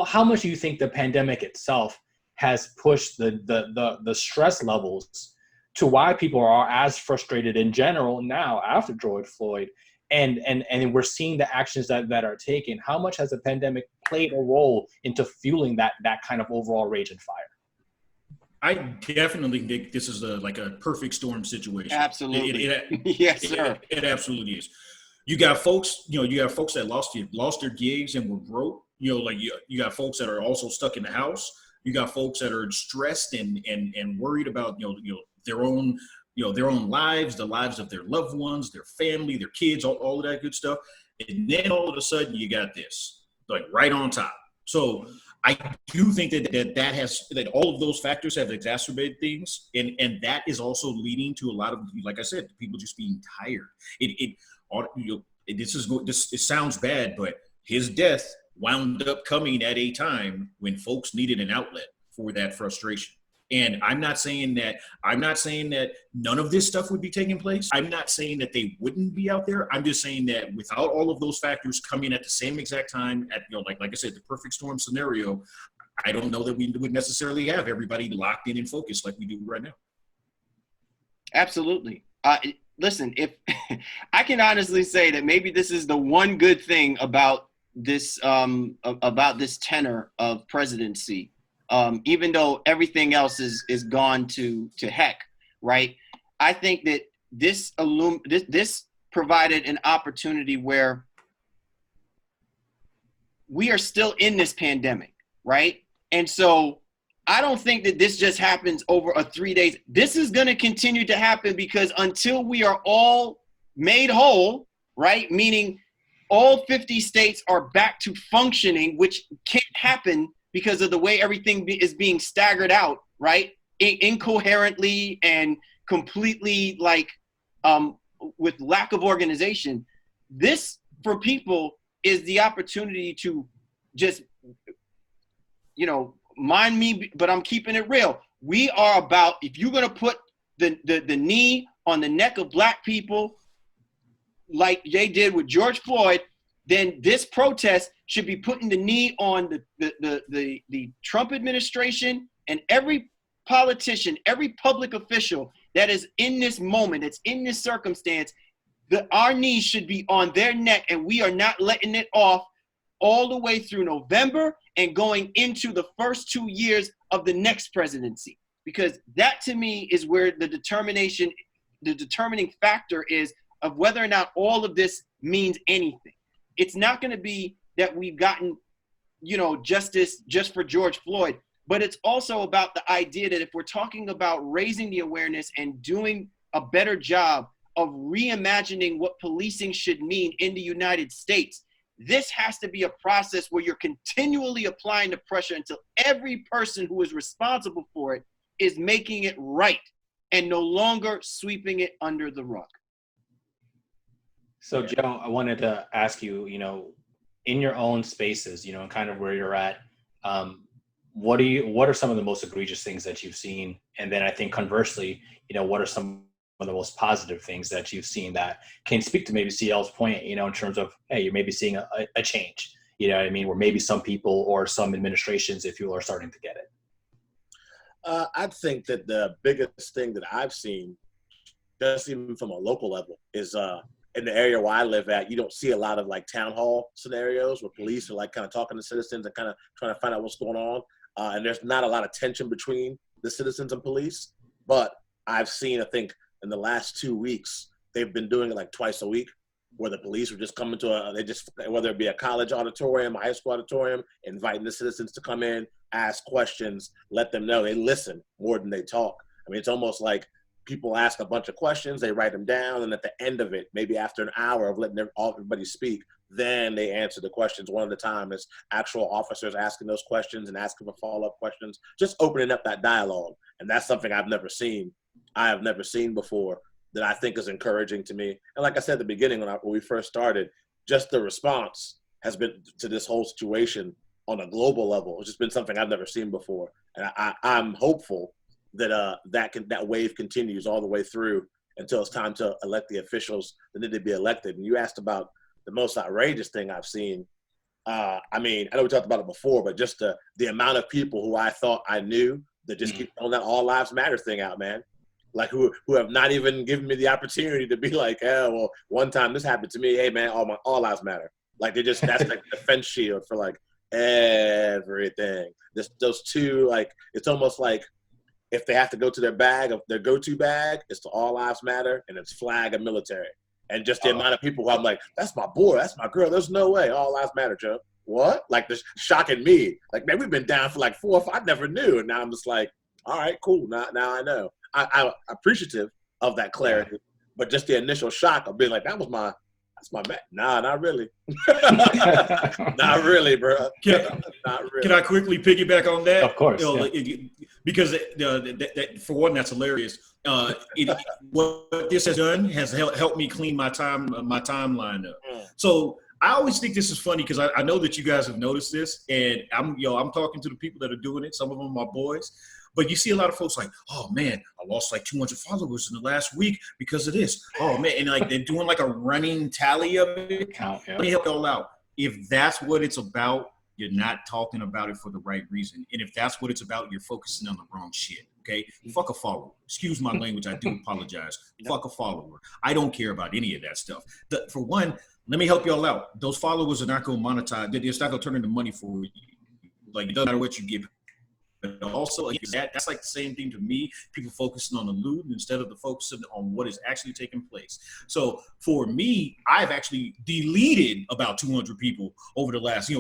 how much do you think the pandemic itself has pushed the stress levels to why people are as frustrated in general now after George Floyd? And we're seeing the actions that are taken. How much has the pandemic played a role into fueling that kind of overall rage and fire? I definitely think this is a perfect storm situation. Absolutely. Yes, sir. It absolutely is. You got folks, that lost their gigs and were broke. You got folks that are also stuck in the house. You got folks that are stressed and worried about their own lives, the lives of their loved ones, their family, their kids, all of that good stuff. And then all of a sudden you got this, right on top. So I do think that all of those factors have exacerbated things. And that is also leading to a lot of, like I said, people just being tired. It sounds bad, but his death wound up coming at a time when folks needed an outlet for that frustration. And I'm not saying that none of this stuff would be taking place. I'm not saying that they wouldn't be out there. I'm just saying that without all of those factors coming at the same exact time, at like I said, the perfect storm scenario, I don't know that we would necessarily have everybody locked in and focused like we do right now. Absolutely. listen, if I can honestly say that maybe this is the one good thing about this tenor of presidency, even though everything else is gone to heck, right? I think that this provided an opportunity where we are still in this pandemic, right? And so I don't think that this just happens over a 3 days. This is going to continue to happen because until we are all made whole, right? Meaning all 50 states are back to functioning, which can't happen because of the way everything is being staggered out, right? Incoherently and completely with lack of organization. This, for people, is the opportunity to just, mind me, but I'm keeping it real. We are about, if you're going to put the knee on the neck of Black people like they did with George Floyd, then this protest should be putting the knee on the Trump administration and every politician, every public official that is in this moment, that's in this circumstance. Our knees should be on their neck, and we are not letting it off all the way through November and going into the first 2 years of the next presidency. Because that, to me, is where the determining factor is of whether or not all of this means anything. It's not going to be that we've gotten, justice just for George Floyd, but it's also about the idea that if we're talking about raising the awareness and doing a better job of reimagining what policing should mean in the United States, this has to be a process where you're continually applying the pressure until every person who is responsible for it is making it right and no longer sweeping it under the rug. So, Joe, I wanted to ask you, in your own spaces, and kind of where you're at, what are some of the most egregious things that you've seen? And then I think conversely, what are some of the most positive things that you've seen that can speak to maybe CL's point, in terms of, hey, you're maybe seeing a change, where maybe some people or some administrations, if you are starting to get it? I think that the biggest thing that I've seen, just even from a local level, is in the area where I live at, you don't see a lot of town hall scenarios where police are kind of talking to citizens and kind of trying to find out what's going on. And there's not a lot of tension between the citizens and police. But I've seen, I think, in the last 2 weeks, they've been doing it twice a week, where the police would just come into whether it be a college auditorium, a high school auditorium, inviting the citizens to come in, ask questions, let them know. They listen more than they talk. I mean, it's almost like people ask a bunch of questions, they write them down, and at the end of it, maybe after an hour of letting everybody speak, then they answer the questions one at a time. It's actual officers asking those questions and asking for follow-up questions, just opening up that dialogue. And that's something I've never seen. I have never seen before, that I think is encouraging to me. And like I said at the beginning, when we first started, just the response has been to this whole situation on a global level. It's just been something I've never seen before. And I'm hopeful that that wave continues all the way through until it's time to elect the officials that need to be elected. And you asked about the most outrageous thing I've seen. I know we talked about it before, but just the amount of people who I thought I knew that just keep throwing that All Lives Matter thing out, man. Who have not even given me the opportunity to be well, one time this happened to me. Hey, man, all lives matter. That's the defense shield for everything. Those two, it's almost like if they have to go to their go-to bag, it's to All Lives Matter and it's flag and military. And just the amount of people who I'm that's my boy, that's my girl. There's no way All Lives Matter, Joe. What? This shocking me. Man, we've been down for 4 or 5. I never knew. And now I'm just all right, cool. Now I know. I'm appreciative of that clarity, but just the initial shock of being that's my man. Nah, not really. Not really, bro. Not really. Can I quickly piggyback on that? Of course. Because for one, that's hilarious. What this has done has helped me clean my timeline up. So I always think this is funny because I know that you guys have noticed this, and I'm talking to the people that are doing it. Some of them are my boys. But you see a lot of folks oh man, I lost 200 followers in the last week because of this. Oh man, and they're doing a running tally of it. Let me help y'all out. If that's what it's about, you're not talking about it for the right reason. And if that's what it's about, you're focusing on the wrong shit. Okay, fuck a follower. Excuse my language. I do apologize. Fuck a follower. I don't care about any of that stuff. For one, let me help y'all out. Those followers are not going to monetize. It's not going to turn into money for you. Like, it doesn't matter what you give. But also, that's like the same thing to me. People focusing on the loot instead of the focusing on what is actually taking place. So for me, I've actually deleted about 200 people over the last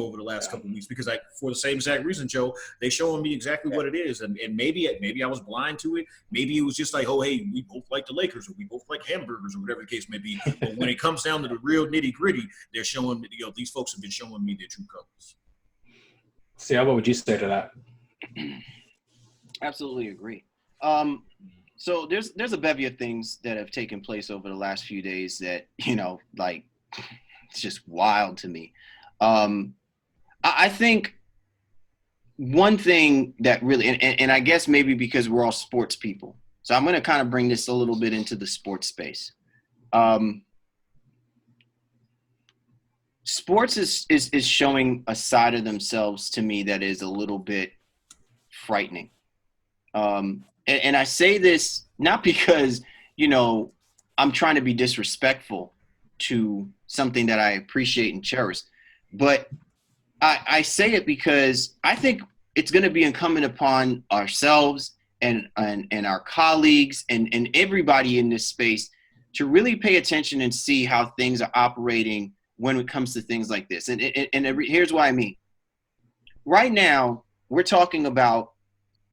couple of weeks because for the same exact reason, Joe, they showing me exactly what it is, and maybe I was blind to it. Maybe it was just like, oh, hey, we both like the Lakers, or we both like hamburgers, or whatever the case may be. But when it comes down to the real nitty gritty, they're showing me, these folks have been showing me their true colors. See, what would you say to that? Absolutely agree. So there's a bevy of things that have taken place over the last few days that, like, it's just wild to me. I think one thing that really, and I guess maybe because we're all sports people, so I'm going to kind of bring this a little bit into the sports space. Sports is showing a side of themselves to me that is a little bit frightening. And I say this not because, I'm trying to be disrespectful to something that I appreciate and cherish, but I say it because I think it's going to be incumbent upon ourselves and our colleagues and everybody in this space to really pay attention and see how things are operating when it comes to things like this. And here's what I mean. Right now, we're talking about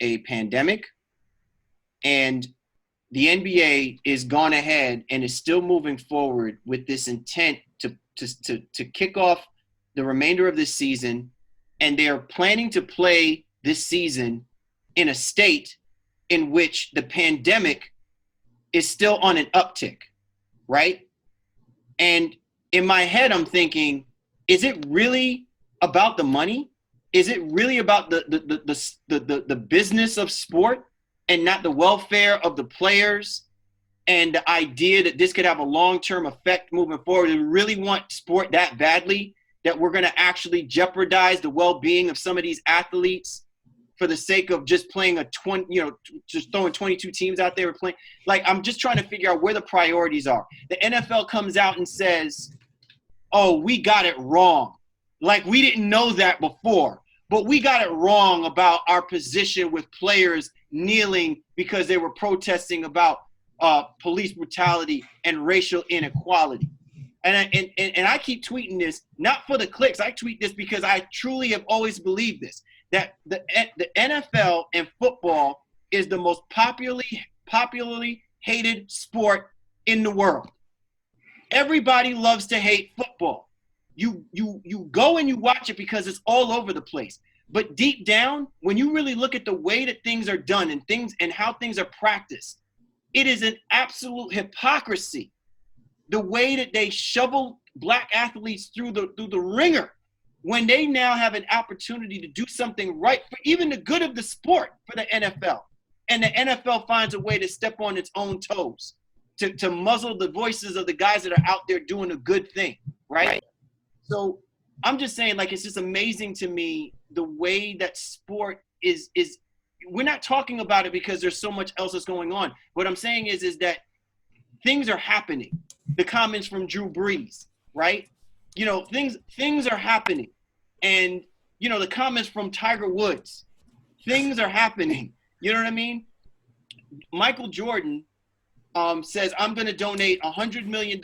a pandemic, and the NBA is gone ahead and is still moving forward with this intent to kick off the remainder of this season, and they are planning to play this season in a state in which the pandemic is still on an uptick, right? And in my head, I'm thinking, is it really about the money? Is it really about the business of sport and not the welfare of the players and the idea that this could have a long-term effect moving forward? Do we really want sport that badly that we're going to actually jeopardize the well-being of some of these athletes for the sake of just playing just throwing 22 teams out there and playing? Like, I'm just trying to figure out where the priorities are. The NFL comes out and says, oh, we got it wrong. Like, we didn't know that before, but we got it wrong about our position with players kneeling because they were protesting about police brutality and racial inequality. And I keep tweeting this, not for the clicks. I tweet this because I truly have always believed this, that the NFL and football is the most popularly hated sport in the world. Everybody loves to hate football. You go and you watch it because it's all over the place. But deep down, when you really look at the way that things are done and how things are practiced, it is an absolute hypocrisy. The way that they shovel black athletes through the ringer when they now have an opportunity to do something right for even the good of the sport for the NFL. And the NFL finds a way to step on its own toes, to muzzle the voices of the guys that are out there doing a good thing, right? So I'm just saying, like, it's just amazing to me the way that sport is we're not talking about it because there's so much else that's going on. What I'm saying is that things are happening. The comments from Drew Brees, right? Things are happening. And, the comments from Tiger Woods, things are happening. You know what I mean? Michael Jordan says, I'm going to donate $100 million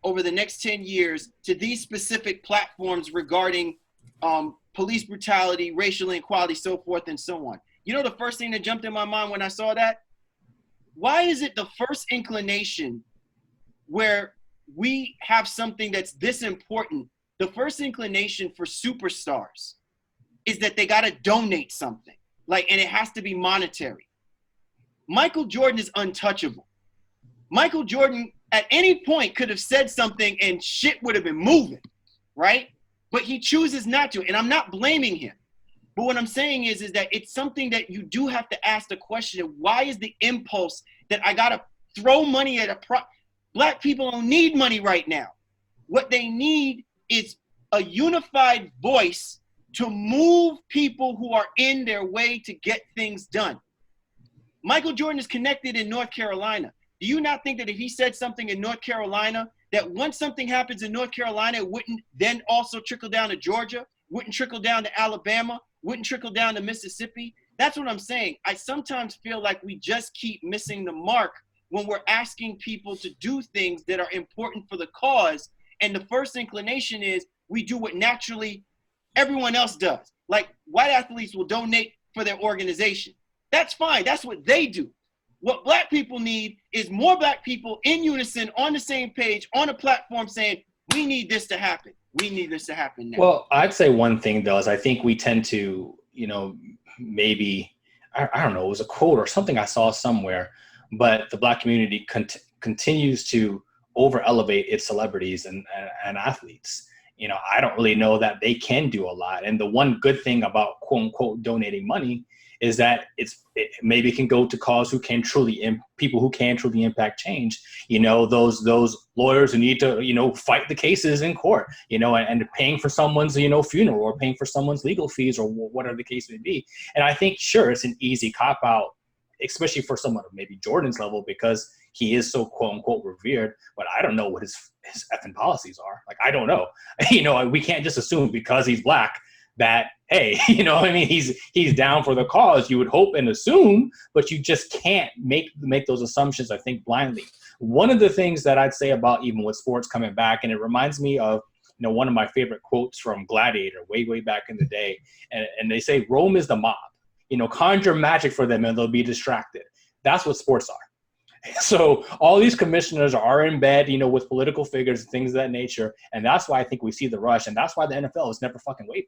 over the next 10 years to these specific platforms regarding police brutality, racial inequality, so forth and so on. The first thing that jumped in my mind when I saw that? Why is it the first inclination where we have something that's this important, the first inclination for superstars is that they got to donate something, and it has to be monetary? Michael Jordan is untouchable. Michael Jordan at any point could have said something and shit would have been moving, right? But he chooses not to, and I'm not blaming him. But what I'm saying is that it's something that you do have to ask the question of, why is the impulse that I got to throw money at Black people don't need money right now. What they need is a unified voice to move people who are in their way to get things done. Michael Jordan is connected in North Carolina. Do you not think that if he said something in North Carolina, that once something happens in North Carolina, it wouldn't then also trickle down to Georgia, wouldn't trickle down to Alabama, wouldn't trickle down to Mississippi? That's what I'm saying. I sometimes feel like we just keep missing the mark when we're asking people to do things that are important for the cause. And the first inclination is we do what naturally everyone else does. Like white athletes will donate for their organization. That's fine. That's what they do. What black people need is more black people in unison, on the same page, on a platform saying, we need this to happen. We need this to happen now. Well, I'd say one thing, though, is I think we tend to, maybe, I don't know, it was a quote or something I saw somewhere, but the black community continues to over-elevate its celebrities and athletes. I don't really know that they can do a lot. And the one good thing about, quote unquote, donating money is that it maybe can go to cause people who can truly impact change. Those lawyers who need to, fight the cases in court, and paying for someone's, funeral or paying for someone's legal fees or whatever the case may be. And I think, sure, it's an easy cop out, especially for someone of maybe Jordan's level, because he is so quote unquote revered, but I don't know what his effing policies are. Like, I don't know. We can't just assume because he's black that, hey, he's down for the cause. You would hope and assume, but you just can't make those assumptions, I think, blindly. One of the things that I'd say about even with sports coming back, and it reminds me of, one of my favorite quotes from Gladiator way back in the day. And they say, Rome is the mob, conjure magic for them and they'll be distracted. That's what sports are. So all these commissioners are in bed, with political figures and things of that nature. And that's why I think we see the rush. And that's why the NFL has never fucking wavered.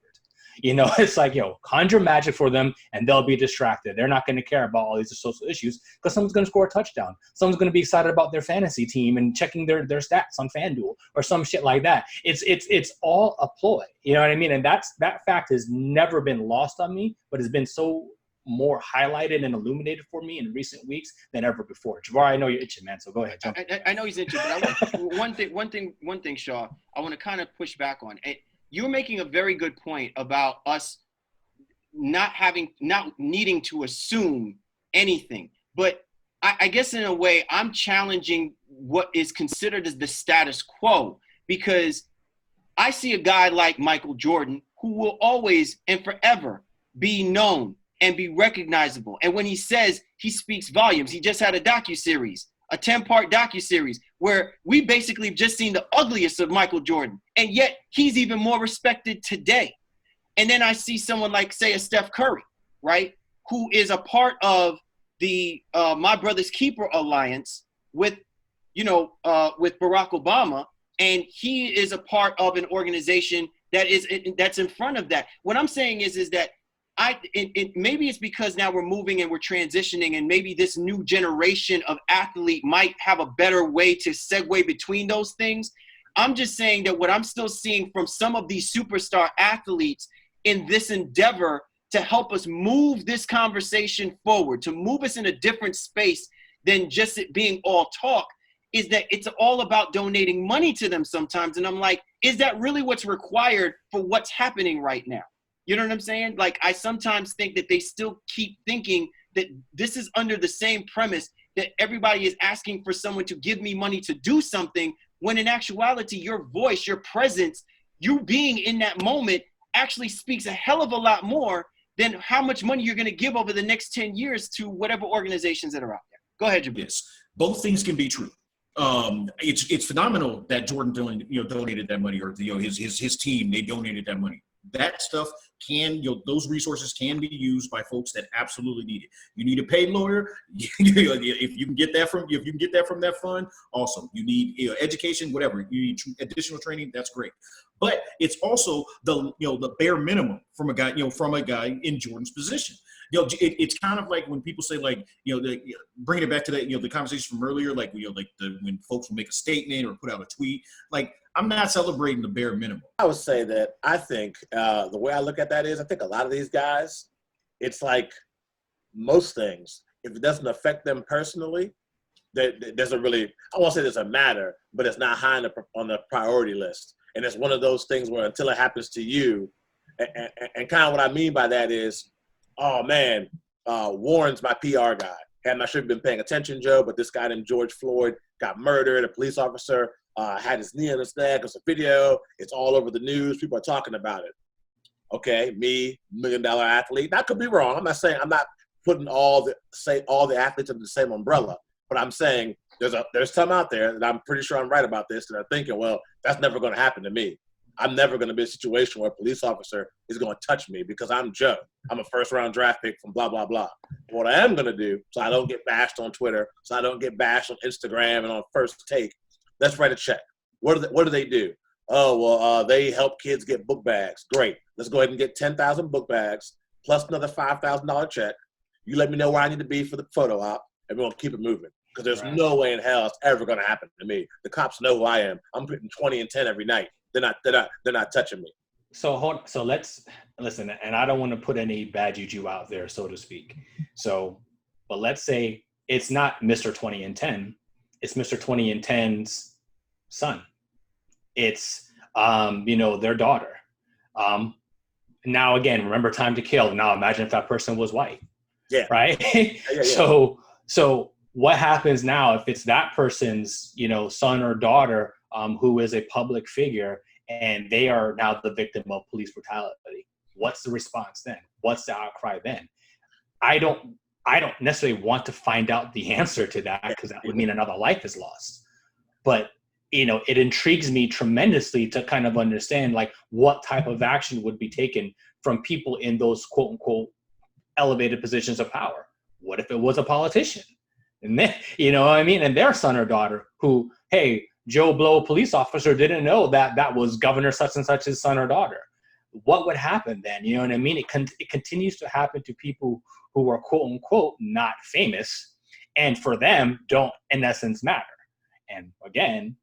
It's like, conjure magic for them and they'll be distracted. They're not going to care about all these social issues because someone's going to score a touchdown. Someone's going to be excited about their fantasy team and checking their stats on FanDuel or some shit like that. It's all a ploy. You know what I mean? And that fact has never been lost on me, but has been so more highlighted and illuminated for me in recent weeks than ever before. Jabari, I know you're itching, man, so go ahead. Jump. I know he's itching, but I want one thing, Shaw, I want to kind of push back on. You're making a very good point about us not needing to assume anything. But I guess in a way, I'm challenging what is considered as the status quo, because I see a guy like Michael Jordan who will always and forever be known and be recognizable. And when he says, he speaks volumes. He just had a docuseries, a 10-part docuseries, where we basically just seen the ugliest of Michael Jordan. And yet he's even more respected today. And then I see someone like, say, a Steph Curry, right? Who is a part of the My Brother's Keeper Alliance with Barack Obama. And he is a part of an organization that's in front of that. What I'm saying is that maybe it's because now we're moving and we're transitioning, and maybe this new generation of athlete might have a better way to segue between those things. I'm just saying that what I'm still seeing from some of these superstar athletes in this endeavor to help us move this conversation forward, to move us in a different space than just it being all talk, is that it's all about donating money to them sometimes. And I'm like, is that really what's required for what's happening right now? You know what I'm saying? Like, I sometimes think that they still keep thinking that this is under the same premise that everybody is asking for someone to give me money to do something, when in actuality, your voice, your presence, you being in that moment actually speaks a hell of a lot more than how much money you're going to give over the next 10 years to whatever organizations that are out there. Go ahead, Jabari. Yes, both things can be true. It's phenomenal that Jordan donated that money, or his team, they donated that money. That stuff those resources can be used by folks that absolutely need it. You need a paid lawyer. If you can get that from that fund, awesome. You need education, whatever. You need additional training. That's great. But it's also the bare minimum from a guy in Jordan's position. It's kind of like when people say, like, bringing it back to that, the conversation from earlier, like, when folks will make a statement or put out a tweet, like, I'm not celebrating the bare minimum. I would say that I think the way I look at that is, I think a lot of these guys, it's like most things, if it doesn't affect them personally, that doesn't really, I won't say it doesn't matter, but it's not high on the priority list. And it's one of those things where until it happens to you, And kind of what I mean by that is, oh man, Warren's my PR guy. And I should have been paying attention, Joe, but this guy named George Floyd got murdered. A police officer had his knee on his neck. It's a video. It's all over the news. People are talking about it. Okay, me, $1 million athlete. That could be wrong. I'm not putting all the athletes under the same umbrella, but I'm saying there's some out there that I'm pretty sure I'm right about this that are thinking, well, that's never going to happen to me. I'm never going to be in a situation where a police officer is going to touch me because I'm Joe. I'm a first-round draft pick from blah, blah, blah. What I am going to do, so I don't get bashed on Twitter, so I don't get bashed on Instagram and on First Take, let's write a check. What do they do? Oh, well, they help kids get book bags. Great. Let's go ahead and get 10,000 book bags plus another $5,000 check. You let me know where I need to be for the photo op, and we're going to keep it moving. Because there's no way in hell it's ever going to happen to me. The cops know who I am. I'm putting 20 and 10 every night. They're not touching me. So let's listen, and I don't want to put any bad juju out there, so to speak. But let's say it's not Mr. 20 and 10. It's Mr. 20 and 10's son. It's, their daughter. Now, again, remember Time to Kill. Now, imagine if that person was white. Yeah. Right? Yeah. So what happens now if it's that person's, son or daughter who is a public figure and they are now the victim of police brutality? What's the response then? What's the outcry then? I don't necessarily want to find out the answer to that because that would mean another life is lost. But it intrigues me tremendously to kind of understand like what type of action would be taken from people in those quote unquote elevated positions of power. What if it was a politician? And then, and their son or daughter who, hey, Joe Blow police officer didn't know that was Governor such and such's son or daughter. What would happen then? You know what I mean? It continues to happen to people who are quote unquote not famous, and for them don't in essence matter. And again,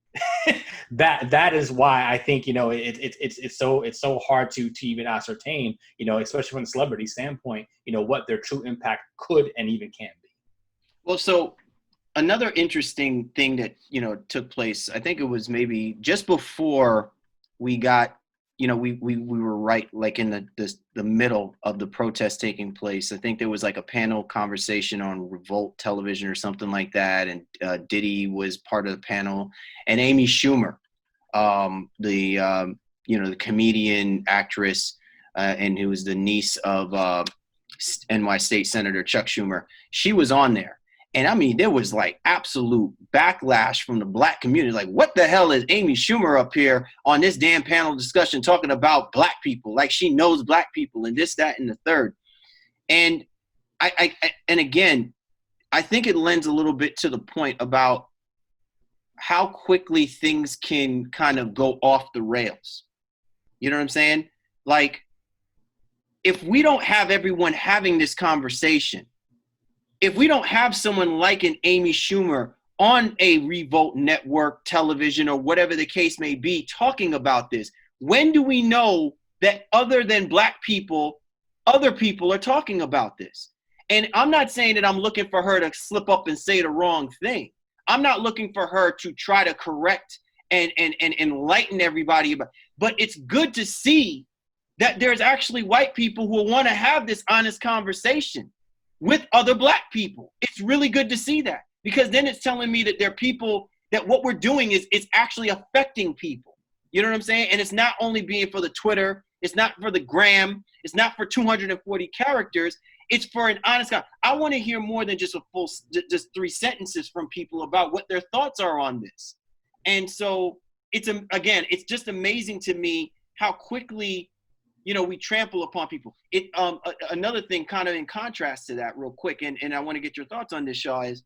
that is why I think it's so hard to even ascertain, especially from a celebrity standpoint, what their true impact could and even can be. Well, so another interesting thing that took place, I think it was maybe just before we got, we were right like in the middle of the protest taking place. I think there was like a panel conversation on Revolt Television or something like that, and Diddy was part of the panel, and Amy Schumer, the comedian, actress, and who was the niece of NY State Senator Chuck Schumer, she was on there. And I mean, there was like absolute backlash from the black community. Like, what the hell is Amy Schumer up here on this damn panel discussion talking about black people? Like she knows black people and this, that, and the third. And and again, I think it lends a little bit to the point about how quickly things can kind of go off the rails. You know what I'm saying? Like, if we don't have everyone having this conversation, if we don't have someone like an Amy Schumer on a Revolt Network television or whatever the case may be talking about this, when do we know that other than black people, other people are talking about this? And I'm not saying that I'm looking for her to slip up and say the wrong thing. I'm not looking for her to try to correct and enlighten everybody. But it's good to see that there's actually white people who want to have this honest conversation with other black people. It's really good to see that, because then it's telling me that there are people that what we're doing is it's actually affecting people. You know what I'm saying? And it's not only being for the Twitter, it's not for the gram, it's not for 240 characters, it's for an honest guy. I want to hear more than just just 3 sentences from people about what their thoughts are on this. And so it's just amazing to me how quickly we trample upon people. Another thing kind of in contrast to that real quick, and I want to get your thoughts on this, Shaw, is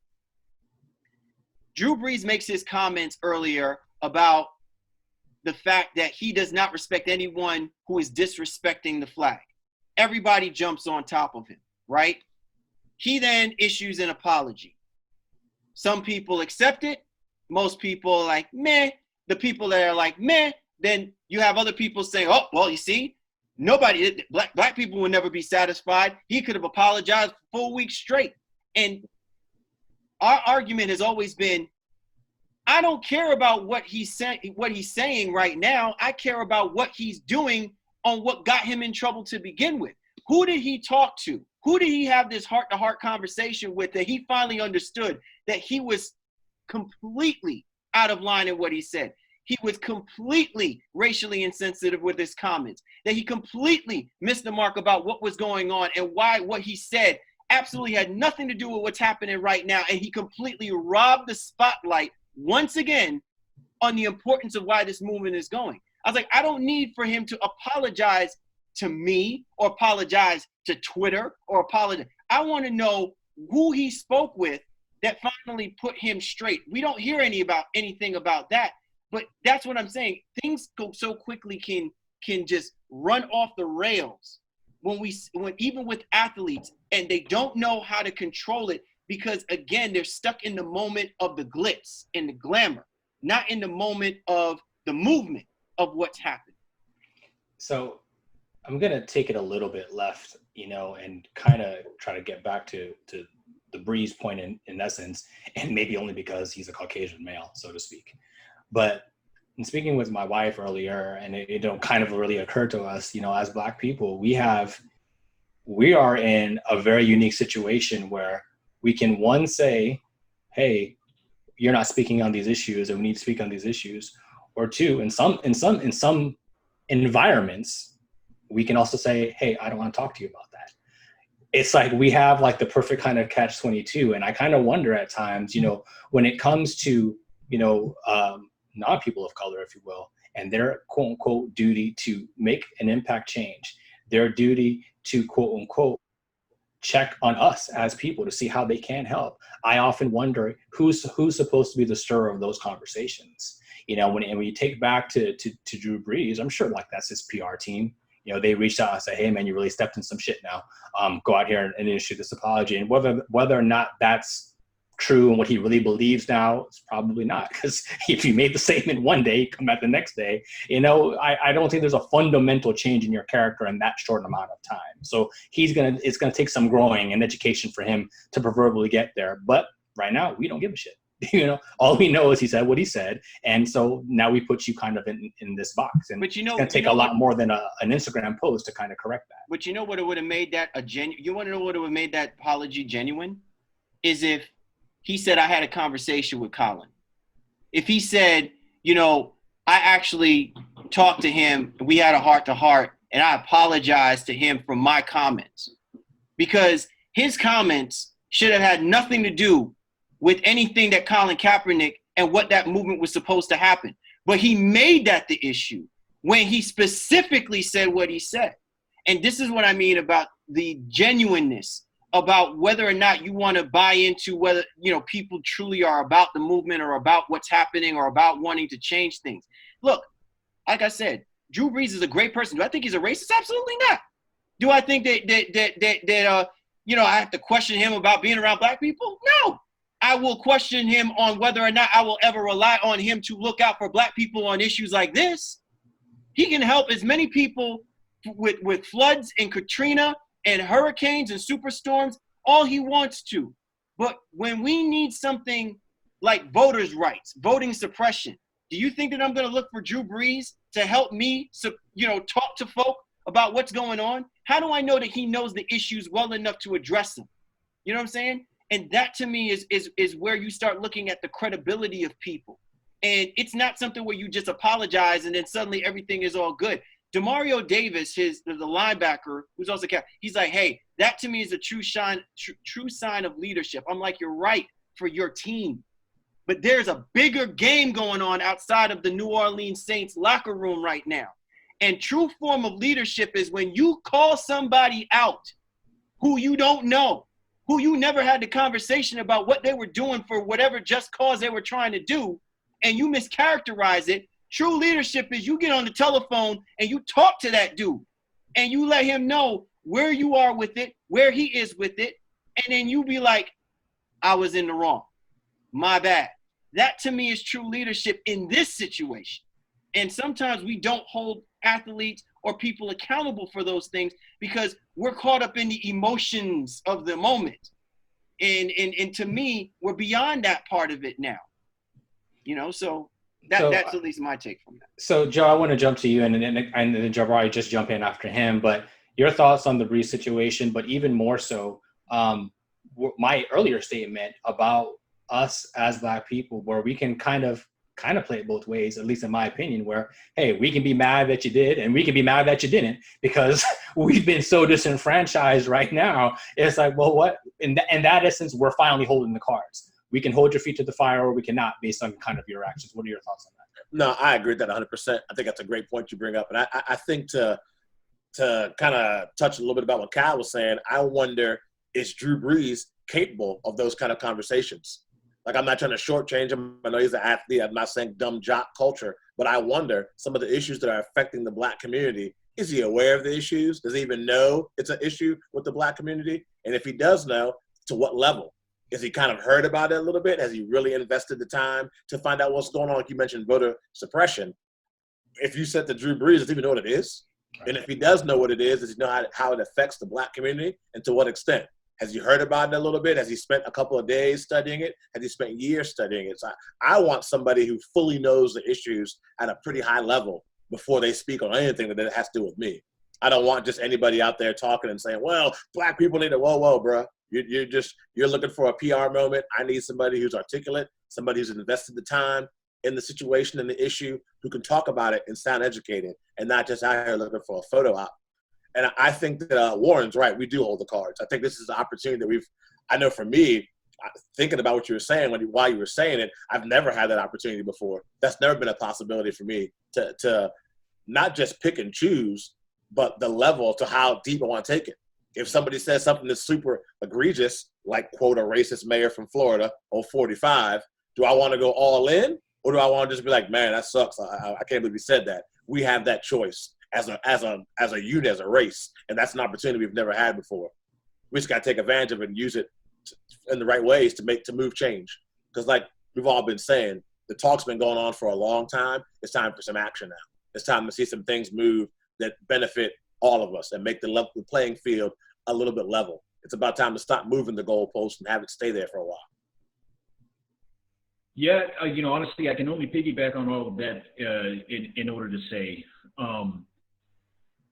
Drew Brees makes his comments earlier about the fact that he does not respect anyone who is disrespecting the flag. Everybody jumps on top of him, right? He then issues an apology. Some people accept it. Most people are like, meh. The people that are like, meh, then you have other people saying, oh, well, you see, nobody, black people will never be satisfied. He could have apologized for 4 weeks straight. And our argument has always been, I don't care about what he's saying right now. I care about what he's doing on what got him in trouble to begin with. Who did he talk to? Who did he have this heart-to-heart conversation with that he finally understood that he was completely out of line in what he said? He was completely racially insensitive with his comments, that he completely missed the mark about what was going on and why what he said absolutely had nothing to do with what's happening right now. And he completely robbed the spotlight once again on the importance of why this movement is going. I was like, I don't need for him to apologize to me or apologize to Twitter or apologize. I want to know who he spoke with that finally put him straight. We don't hear anything about that, but that's what I'm saying. Things go so quickly can just run off the rails when even with athletes, and they don't know how to control it because, again, they're stuck in the moment of the glitz and the glamour, not in the moment of the movement of what's happened. So I'm going to take it a little bit left, and kind of try to get back to the Breeze point in essence, and maybe only because he's a Caucasian male, so to speak. But in speaking with my wife earlier, and it kind of really occurred to us, as Black people, we are in a very unique situation where we can, one, say, hey, you're not speaking on these issues and we need to speak on these issues. Or two, in some environments, we can also say, hey, I don't want to talk to you about that. It's like we have like the perfect kind of catch-22. And I kind of wonder at times, when it comes to, non-people of color, if you will, and their quote unquote duty to make an impact change, their duty to quote unquote check on us as people to see how they can help. I often wonder who's supposed to be the stirrer of those conversations. When you take back to Drew Brees, I'm sure like that's his PR team. They reached out and said, hey man, you really stepped in some shit now. Go out here and issue this apology. And whether or not that's true and what he really believes now, it's probably not, because if you made the statement one day, come back the next day, I don't think there's a fundamental change in your character in that short amount of time. So it's gonna take some growing and education for him to proverbially get there. But right now, we don't give a shit. All we know is he said what he said, and so now we put you kind of in this box. And it's gonna take a lot more than an Instagram post to kind of correct that. But you know what it would have made that you want to know what would have made that apology genuine? Is if he said, I had a conversation with Colin. If he said, I actually talked to him, we had a heart-to-heart, and I apologized to him for my comments. Because his comments should have had nothing to do with anything that Colin Kaepernick and what that movement was supposed to happen. But he made that the issue when he specifically said what he said. And this is what I mean about the genuineness, about whether or not you want to buy into whether, people truly are about the movement or about what's happening or about wanting to change things. Look, like I said, Drew Brees is a great person. Do I think he's a racist? Absolutely not. Do I think that I have to question him about being around Black people? No. I will question him on whether or not I will ever rely on him to look out for Black people on issues like this. He can help as many people with floods and Katrina and hurricanes and superstorms, all he wants to. But when we need something like voters' rights, voting suppression, do you think that I'm going to look for Drew Brees to help me, talk to folk about what's going on? How do I know that he knows the issues well enough to address them? You know what I'm saying? And that to me is where you start looking at the credibility of people. And it's not something where you just apologize and then suddenly everything is all good. Demario Davis, the linebacker, who's also he's like, hey, that to me is a true sign of leadership. I'm like, you're right for your team. But there's a bigger game going on outside of the New Orleans Saints locker room right now. And true form of leadership is when you call somebody out who you don't know, who you never had the conversation about what they were doing for whatever just cause they were trying to do, and you mischaracterize it. True leadership is you get on the telephone and you talk to that dude and you let him know where you are with it, where he is with it, and then you be like, I was in the wrong. My bad. That to me is true leadership in this situation. And sometimes we don't hold athletes or people accountable for those things because we're caught up in the emotions of the moment. And to me, we're beyond that part of it now. So That's at least my take from that. So, Joe, I want to jump to you, and then Jabari just jump in after him. But your thoughts on the Bree situation, but even more so, my earlier statement about us as Black people, where we can kind of play it both ways, at least in my opinion, where, hey, we can be mad that you did and we can be mad that you didn't, because we've been so disenfranchised right now. It's like, well, what? In that essence, we're finally holding the cards. We can hold your feet to the fire or we cannot, based on kind of your actions. What are your thoughts on that? No, I agree with that 100%. I think that's a great point you bring up. And I think to kind of touch a little bit about what Kyle was saying, I wonder, is Drew Brees capable of those kind of conversations? Like, I'm not trying to shortchange him. I know he's an athlete. I'm not saying dumb jock culture, but I wonder some of the issues that are affecting the Black community. Is he aware of the issues? Does he even know it's an issue with the Black community? And if he does know, to what level? Has he kind of heard about it a little bit? Has he really invested the time to find out what's going on? Like you mentioned, voter suppression. If you said to Drew Brees, does he even know what it is? And if he does know what it is, does he know how it affects the Black community and to what extent? Has he heard about it a little bit? Has he spent a couple of days studying it? Has he spent years studying it? So I want somebody who fully knows the issues at a pretty high level before they speak on anything that has to do with me. I don't want just anybody out there talking and saying, well, Black people need to, whoa, bro. You're looking for a PR moment. I need somebody who's articulate, somebody who's invested the time in the situation and the issue, who can talk about it and sound educated and not just out here looking for a photo op. And I think that Warren's right. We do hold the cards. I think this is the opportunity that I know for me, thinking about what you were saying while you were saying it, I've never had that opportunity before. That's never been a possibility for me to not just pick and choose, but the level to how deep I want to take it. If somebody says something that's super egregious, like, quote, a racist mayor from Florida on 45, do I want to go all in? Or do I want to just be like, man, that sucks. I can't believe he said that. We have that choice as a unit, as a race, and that's an opportunity we've never had before. We just got to take advantage of it and use it in the right ways to move change. Because like we've all been saying, the talk's been going on for a long time. It's time for some action now. It's time to see some things move that benefit all of us and make the playing field a little bit level. It's about time to stop moving the goalpost and have it stay there for a while. Yeah, honestly, I can only piggyback on all of that in order to say,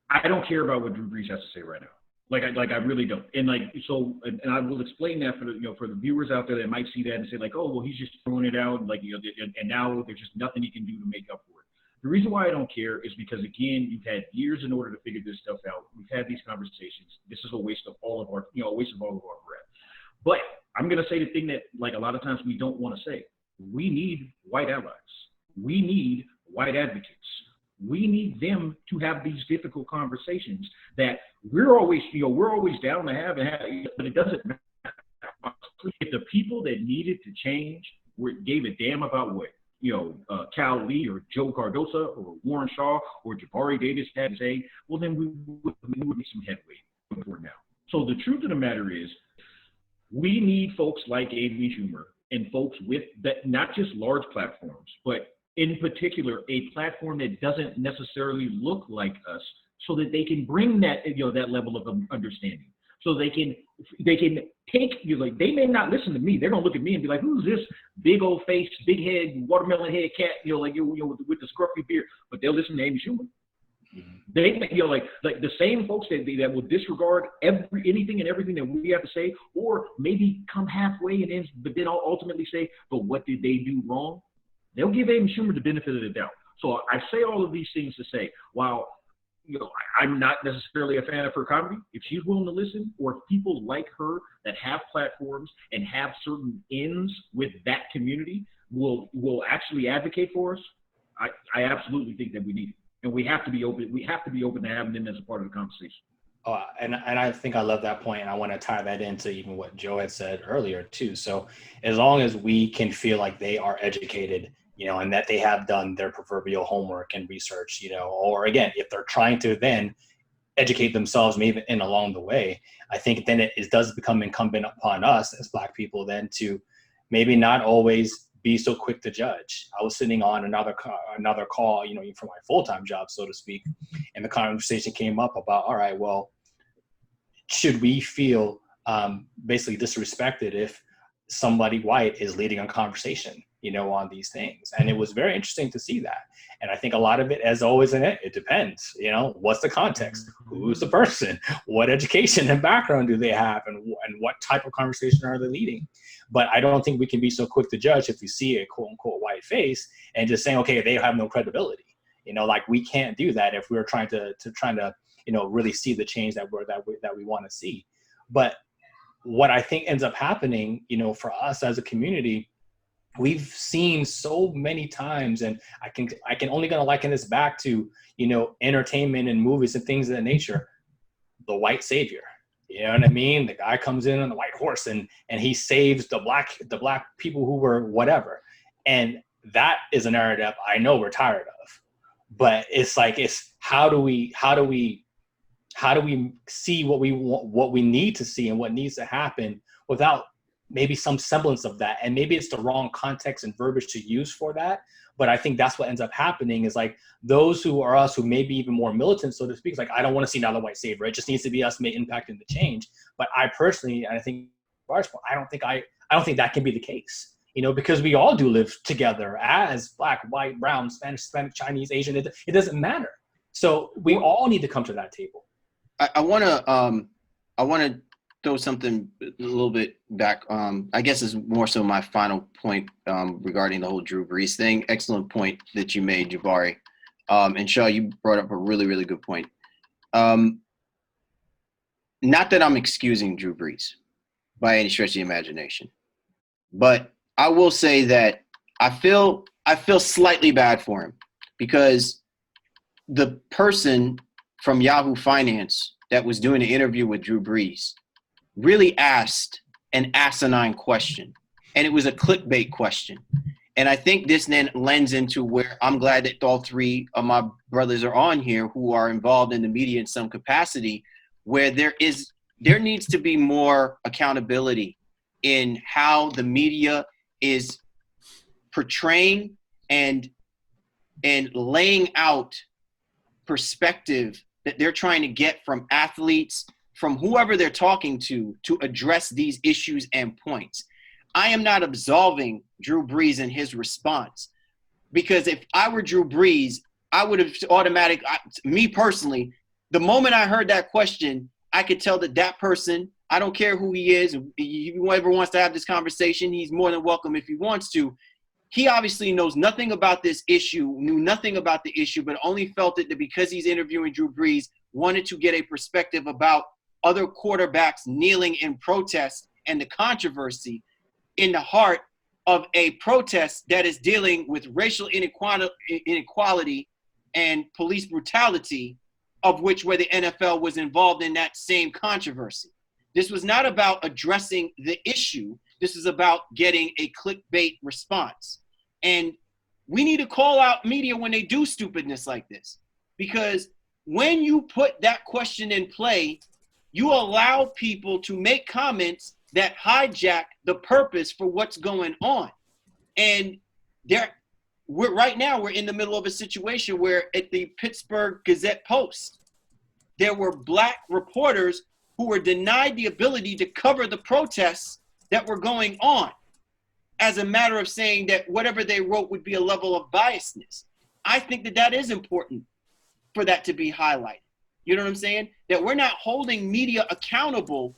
I don't care about what Drew Brees has to say right now. Like I really don't. And I will explain that for the viewers out there that might see that and say like, oh, well, he's just throwing it out, and now there's just nothing he can do to make up for it. The reason why I don't care is because, again, you've had years in order to figure this stuff out. We've had these conversations. This is a waste of all of our breath. But I'm going to say the thing that, like, a lot of times we don't want to say. We need white allies. We need white advocates. We need them to have these difficult conversations that we're always down to have, but it doesn't matter. If the people that needed to change gave a damn about what Cal Lee or Joe Cardoso or Warren Shaw or Jabari Davis had to say, well, then we would make some headway for now. So the truth of the matter is, we need folks like Amy Schumer and folks with that, not just large platforms, but in particular, a platform that doesn't necessarily look like us, so that they can bring that, that level of understanding. So they can take they may not listen to me. They're gonna look at me and be like, who's this big old face, big head, watermelon head cat, with the scruffy beard? But they'll listen to Amy Schumer. Mm-hmm. They, like the same folks that will disregard anything and everything that we have to say, or maybe come halfway but then ultimately say, but what did they do wrong? They'll give Amy Schumer the benefit of the doubt. So I say all of these things to say, while I'm not necessarily a fan of her comedy, if she's willing to listen, or if people like her that have platforms and have certain ends with that community will actually advocate for us, I absolutely think that we need it. And we have to be open. We have to be open to having them as a part of the conversation. Oh, and I think I love that point, and I want to tie that into even what Joe had said earlier too. So as long as we can feel like they are educated, and that they have done their proverbial homework and research, or again, if they're trying to then educate themselves maybe in along the way, I think then it does become incumbent upon us as Black people then to maybe not always be so quick to judge. I was sitting on another call, even for my full-time job, so to speak, and the conversation came up about, all right, well, should we feel basically disrespected if somebody white is leading a conversation? on these things. And it was very interesting to see that. And I think a lot of it, as always in it depends, what's the context? Who's the person? What education and background do they have? And what type of conversation are they leading? But I don't think we can be so quick to judge if we see a quote unquote white face and just saying, okay, they have no credibility. Like we can't do that if we're trying to really see the change that we want to see. But what I think ends up happening, for us as a community, we've seen so many times, and I can only gonna liken this back to, entertainment and movies and things of that nature, the white savior. You know what I mean? The guy comes in on the white horse and he saves the black people who were whatever. And that is a narrative I know we're tired of. But it's how do we see what we want, what we need to see and what needs to happen without maybe some semblance of that? And maybe it's the wrong context and verbiage to use for that. But I think that's what ends up happening is those who are us, who may be even more militant, so to speak, I don't want to see another white savior. It just needs to be us impacting the change. But I personally, and I think I don't think that can be the case, because we all do live together as Black, white, brown, Spanish, Hispanic, Chinese, Asian. It doesn't matter. So we all need to come to that table. I want to throw something a little bit back. I guess is more so my final point regarding the whole Drew Brees thing. Excellent point that you made, Jabari. And Shaw, you brought up a really, really good point. Not that I'm excusing Drew Brees by any stretch of the imagination, but I will say that I feel slightly bad for him because the person from Yahoo Finance that was doing the interview with Drew Brees really asked an asinine question, and it was a clickbait question. And I think this then lends into where I'm glad that all three of my brothers are on here who are involved in the media in some capacity, where there needs to be more accountability in how the media is portraying and laying out perspective that they're trying to get from athletes, from whoever they're talking to address these issues and points. I am not absolving Drew Brees in his response, because if I were Drew Brees, I would have me personally, the moment I heard that question, I could tell that person, I don't care who he is, if whoever wants to have this conversation, he's more than welcome if he wants to. He obviously knows nothing about this issue, knew nothing about the issue, but only felt it that because he's interviewing Drew Brees, wanted to get a perspective about other quarterbacks kneeling in protest and the controversy in the heart of a protest that is dealing with racial inequality and police brutality, of which where the NFL was involved in that same controversy. This was not about addressing the issue. This is about getting a clickbait response. And we need to call out media when they do stupidness like this, because when you put that question in play, you allow people to make comments that hijack the purpose for what's going on. And right now we're in the middle of a situation where at the Pittsburgh Gazette-Post, there were Black reporters who were denied the ability to cover the protests that were going on, as a matter of saying that whatever they wrote would be a level of biasness. I think that is important for that to be highlighted. You know what I'm saying? That we're not holding media accountable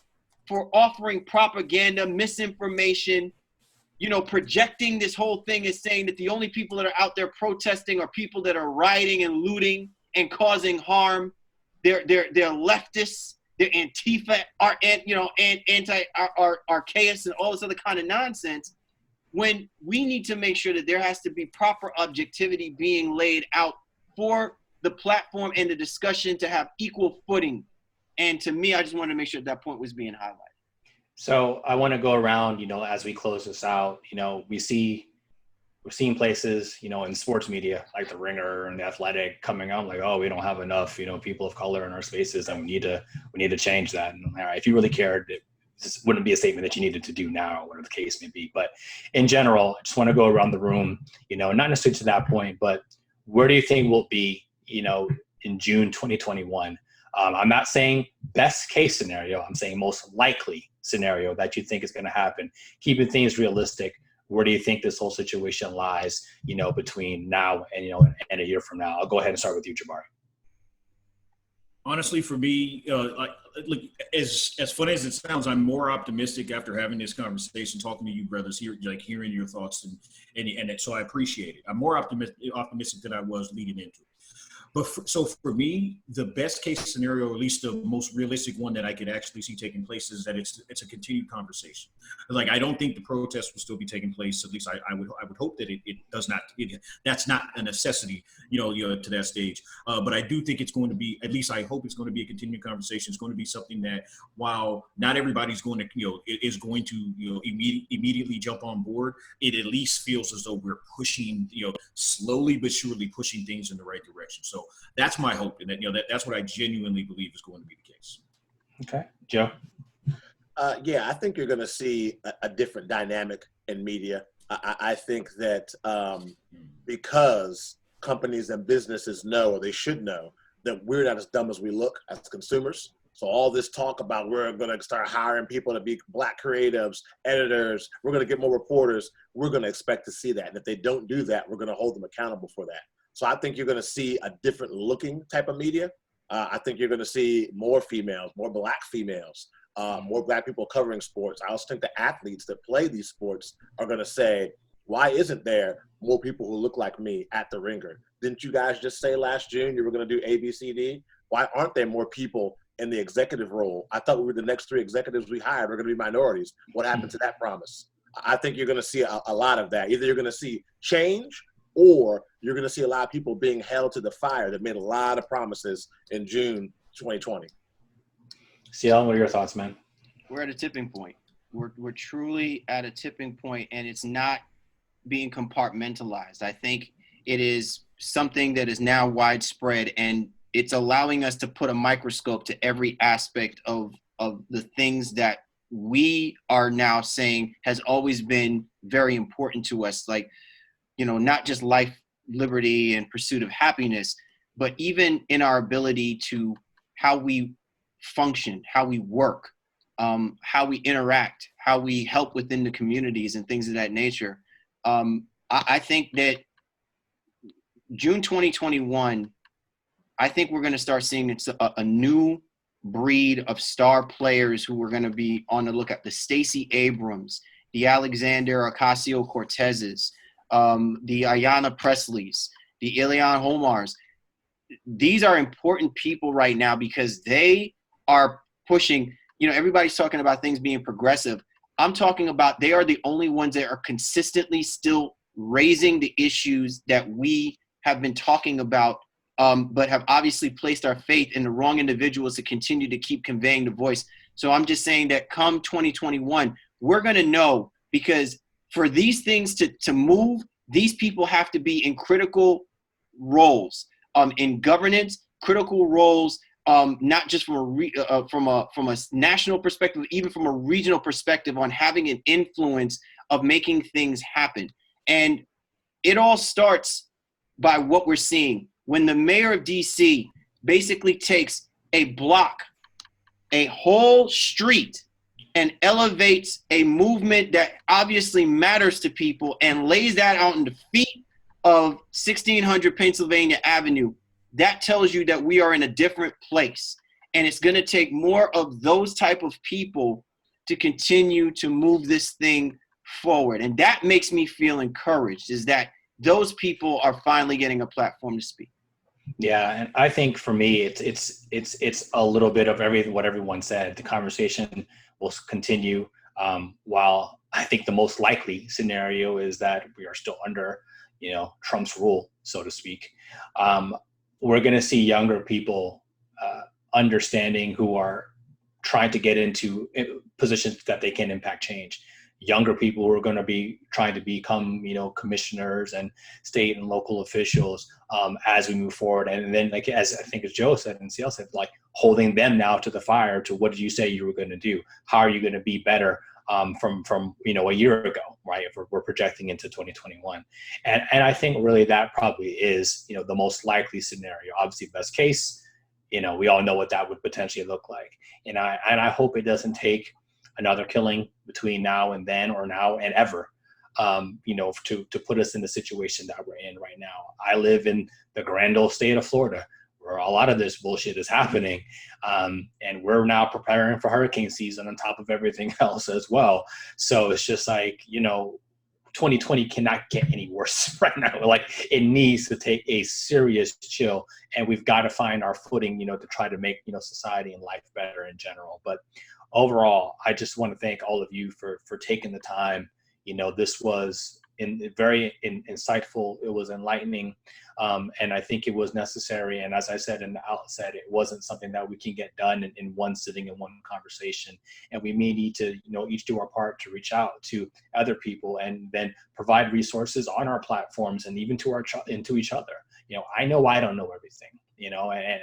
for offering propaganda, misinformation, projecting this whole thing as saying that the only people that are out there protesting are people that are rioting and looting and causing harm. They're leftists, they're Antifa, anti-archaists and all this other kind of nonsense, when we need to make sure that there has to be proper objectivity being laid out for the platform and the discussion to have equal footing. And to me, I just wanted to make sure that point was being highlighted. So I want to go around, as we close this out, we're seeing places, in sports media, like the Ringer and the Athletic coming out like, oh, we don't have enough, people of color in our spaces, and we need to change that. And all right, if you really cared, this wouldn't be a statement that you needed to do now, whatever the case may be. But in general, I just want to go around the room, not necessarily to that point, but where do you think we'll be, in June 2021? I'm not saying best case scenario. I'm saying most likely scenario that you think is going to happen. Keeping things realistic. where do you think this whole situation lies, between now and, and a year from now? I'll go ahead and start with you, Jabari. Honestly, for me, look, as funny as it sounds, I'm more optimistic after having this conversation, talking to you brothers here, hearing your thoughts, and so I appreciate it. I'm more optimistic than I was leading into it. But so for me, the best case scenario, or at least the most realistic one that I could actually see taking place, is that it's a continued conversation. Like, I don't think the protests will still be taking place. At least I would hope that it does not. That's not a necessity, to that stage. But I do think it's going to be, at least I hope it's going to be a continued conversation. It's going to be something that, while not everybody's going to, is going to, immediately jump on board, it at least feels as though we're pushing, slowly but surely pushing things in the right direction. So that's my hope, and that that's what I genuinely believe is going to be the case. Okay, Joe. Yeah, I think you're going to see a different dynamic in media. I think that because companies and businesses know, or they should know, that we're not as dumb as we look as consumers. So all this talk about we're going to start hiring people to be Black creatives, editors, we're going to get more reporters, we're going to expect to see that. And if they don't do that, we're going to hold them accountable for that. So I think you're going to see a different looking type of media. I think you're going to see more females, more Black females, more Black people covering sports. I also think the athletes that play these sports are going to say, why isn't there more people who look like me at the ringer? Didn't you guys just say last June you were going to do A, B, C, D? Why aren't there more people in the executive role? I thought we were the next 3 executives we hired were going to be minorities. What happened to that promise? I think you're going to see a lot of that. Either you're going to see change, or you're going to see a lot of people being held to the fire that made a lot of promises in June 2020. CL, what are your thoughts, man? We're at a tipping point. We're truly at a tipping point, and it's not being compartmentalized. I think it is something that is now widespread, and it's allowing us to put a microscope to every aspect of the things that we are now saying has always been very important to us. Like, not just life, liberty, and pursuit of happiness, but even in our ability to how we function, how we work, how we interact, how we help within the communities and things of that nature. I think that June 2021, I think we're going to start seeing a new breed of star players who are going to be on the lookout. The Stacey Abrams, the Alexander Ocasio-Cortezes, the Ayanna Presleys, the Ilhan Omars. These are important people right now because they are pushing, everybody's talking about things being progressive. I'm talking about they are the only ones that are consistently still raising the issues that we have been talking about, but have obviously placed our faith in the wrong individuals to continue to keep conveying the voice. So I'm just saying that come 2021, we're going to know, because for these things to move, these people have to be in critical roles, in governance, critical roles, not just from a national perspective, even from a regional perspective, on having an influence of making things happen. And it all starts by what we're seeing when the mayor of DC basically takes a block, a whole street, and elevates a movement that obviously matters to people and lays that out in the feet of 1600 Pennsylvania Avenue. That tells you that we are in a different place. And it's going to take more of those type of people to continue to move this thing forward. And that makes me feel encouraged, is that those people are finally getting a platform to speak. Yeah, and I think for me, it's a little bit of what everyone said. The conversation will continue. While I think the most likely scenario is that we are still under, Trump's rule, so to speak. We're going to see younger people understanding, who are trying to get into positions that they can impact change. Younger people who are going to be trying to become, commissioners and state and local officials as we move forward. And then, like, as I think as Joe said and CL said, like, holding them now to the fire to, what did you say you were going to do? How are you going to be better from a year ago, right? If we're projecting into 2021. And I think really that probably is, the most likely scenario. Obviously, best case, we all know what that would potentially look like. And I hope it doesn't take another killing between now and then, or now and ever, to put us in the situation that we're in right now. I live in the grand old state of Florida, where a lot of this bullshit is happening. And we're now preparing for hurricane season on top of everything else as well. So it's just like, 2020 cannot get any worse right now. Like, it needs to take a serious chill, and we've got to find our footing, to try to make, society and life better in general. But overall, I just want to thank all of you for taking the time. This was very insightful. It was enlightening. And I think it was necessary. And as I said in the outset, it wasn't something that we can get done in one sitting, in one conversation. And we may need to, each do our part to reach out to other people and then provide resources on our platforms and even to each other. I know I don't know everything, and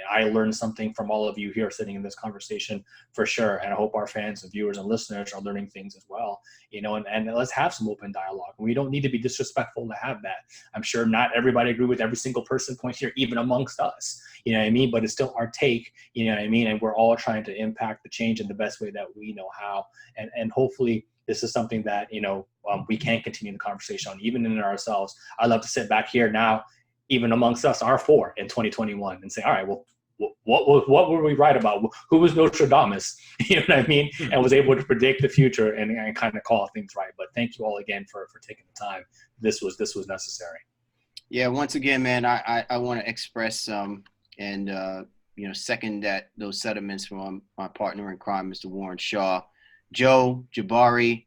I learned something from all of you here sitting in this conversation for sure. And I hope our fans and viewers and listeners are learning things as well, and let's have some open dialogue. We don't need to be disrespectful to have that. I'm sure not everybody agree with every single person point here, even amongst us, but it's still our take, and we're all trying to impact the change in the best way that we know how. And hopefully this is something that, we can continue the conversation on, even in ourselves. I love to sit back here now, even amongst us, our four in 2021, and say, all right, well, what were we right about? Who was Nostradamus? You know what I mean? And was able to predict the future and kind of call things right. But thank you all again for taking the time. This was necessary. Yeah, once again, man, I want to express and second those sentiments from my partner in crime, Mr. Warren Shaw, Joe, Jabari.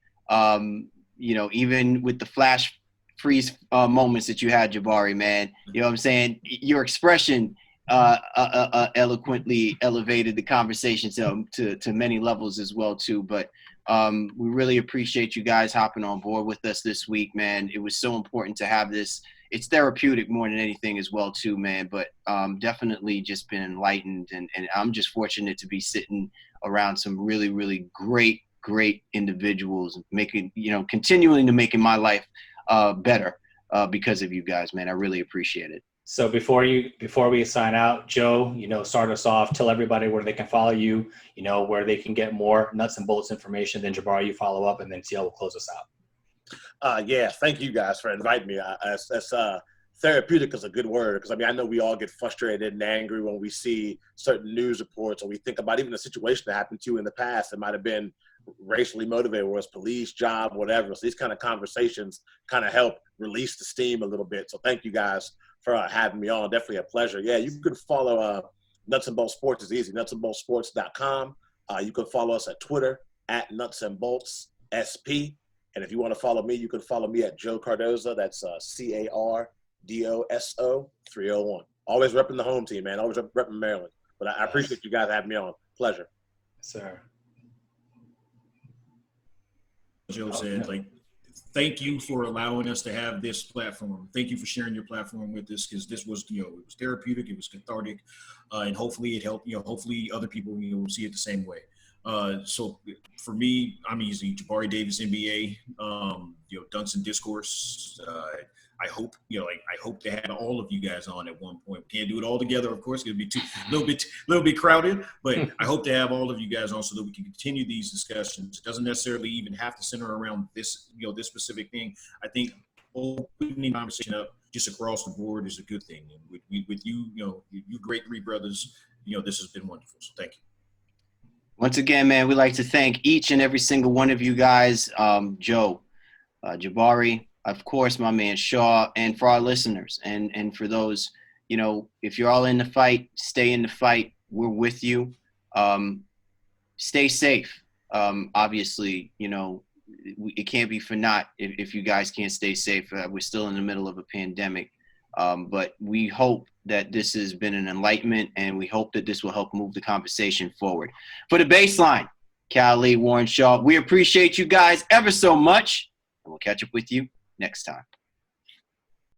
Even with the flash freeze moments that you had, Jabari, man, you know what I'm saying? Your expression eloquently elevated the conversation to many levels as well too. But we really appreciate you guys hopping on board with us this week, man. It was so important to have this. It's therapeutic more than anything as well too, man. But definitely just been enlightened, and I'm just fortunate to be sitting around some really, really great individuals, continuing to making my life better because of you guys, man. I really appreciate it. So before we sign out, Joe, start us off. Tell everybody where they can follow you, where they can get more nuts and bolts information. Then Jabari, you follow up, and then TL will close us out. Yeah, thank you guys for inviting me. That's therapeutic is a good word, because I know we all get frustrated and angry when we see certain news reports, or we think about even a situation that happened to you in the past that might have been racially motivated, whether it's police, job, whatever. So these kind of conversations kind of help release the steam a little bit. So thank you guys for having me on. Definitely a pleasure. Yeah, you can follow Nuts and Bolts Sports is easy, nutsandboltsports.com. You can follow us at Twitter at Nuts and Bolts SP. And if you want to follow me, you can follow me at Joe Cardoso. That's CARDOSO 301. Always repping the home team, man. Always repping Maryland. But I appreciate you guys having me on. Pleasure. Sir. Joe said, thank you for allowing us to have this platform. Thank you for sharing your platform with us, because this was, it was therapeutic, it was cathartic, and hopefully it helped, hopefully other people, will see it the same way. So for me, I'm easy. Jabari Davis, NBA, dunks and discourse. I hope, I hope to have all of you guys on at one point. We can't do it all together, of course. It'll be a little bit crowded, but I hope to have all of you guys on so that we can continue these discussions. It doesn't necessarily even have to center around this, this specific thing. I think opening conversation up just across the board is a good thing. And with you, you great three brothers, this has been wonderful. So thank you. Once again, man, we'd like to thank each and every single one of you guys, Joe, Jabari, of course, my man Shaw, and for our listeners, and for those, if you're all in the fight, stay in the fight. We're with you. Stay safe. Obviously, it can't be for naught if you guys can't stay safe. We're still in the middle of a pandemic, but we hope that this has been an enlightenment, and we hope that this will help move the conversation forward. For the baseline, Cal Lee, Warren Shaw, we appreciate you guys ever so much, and we'll catch up with you next time.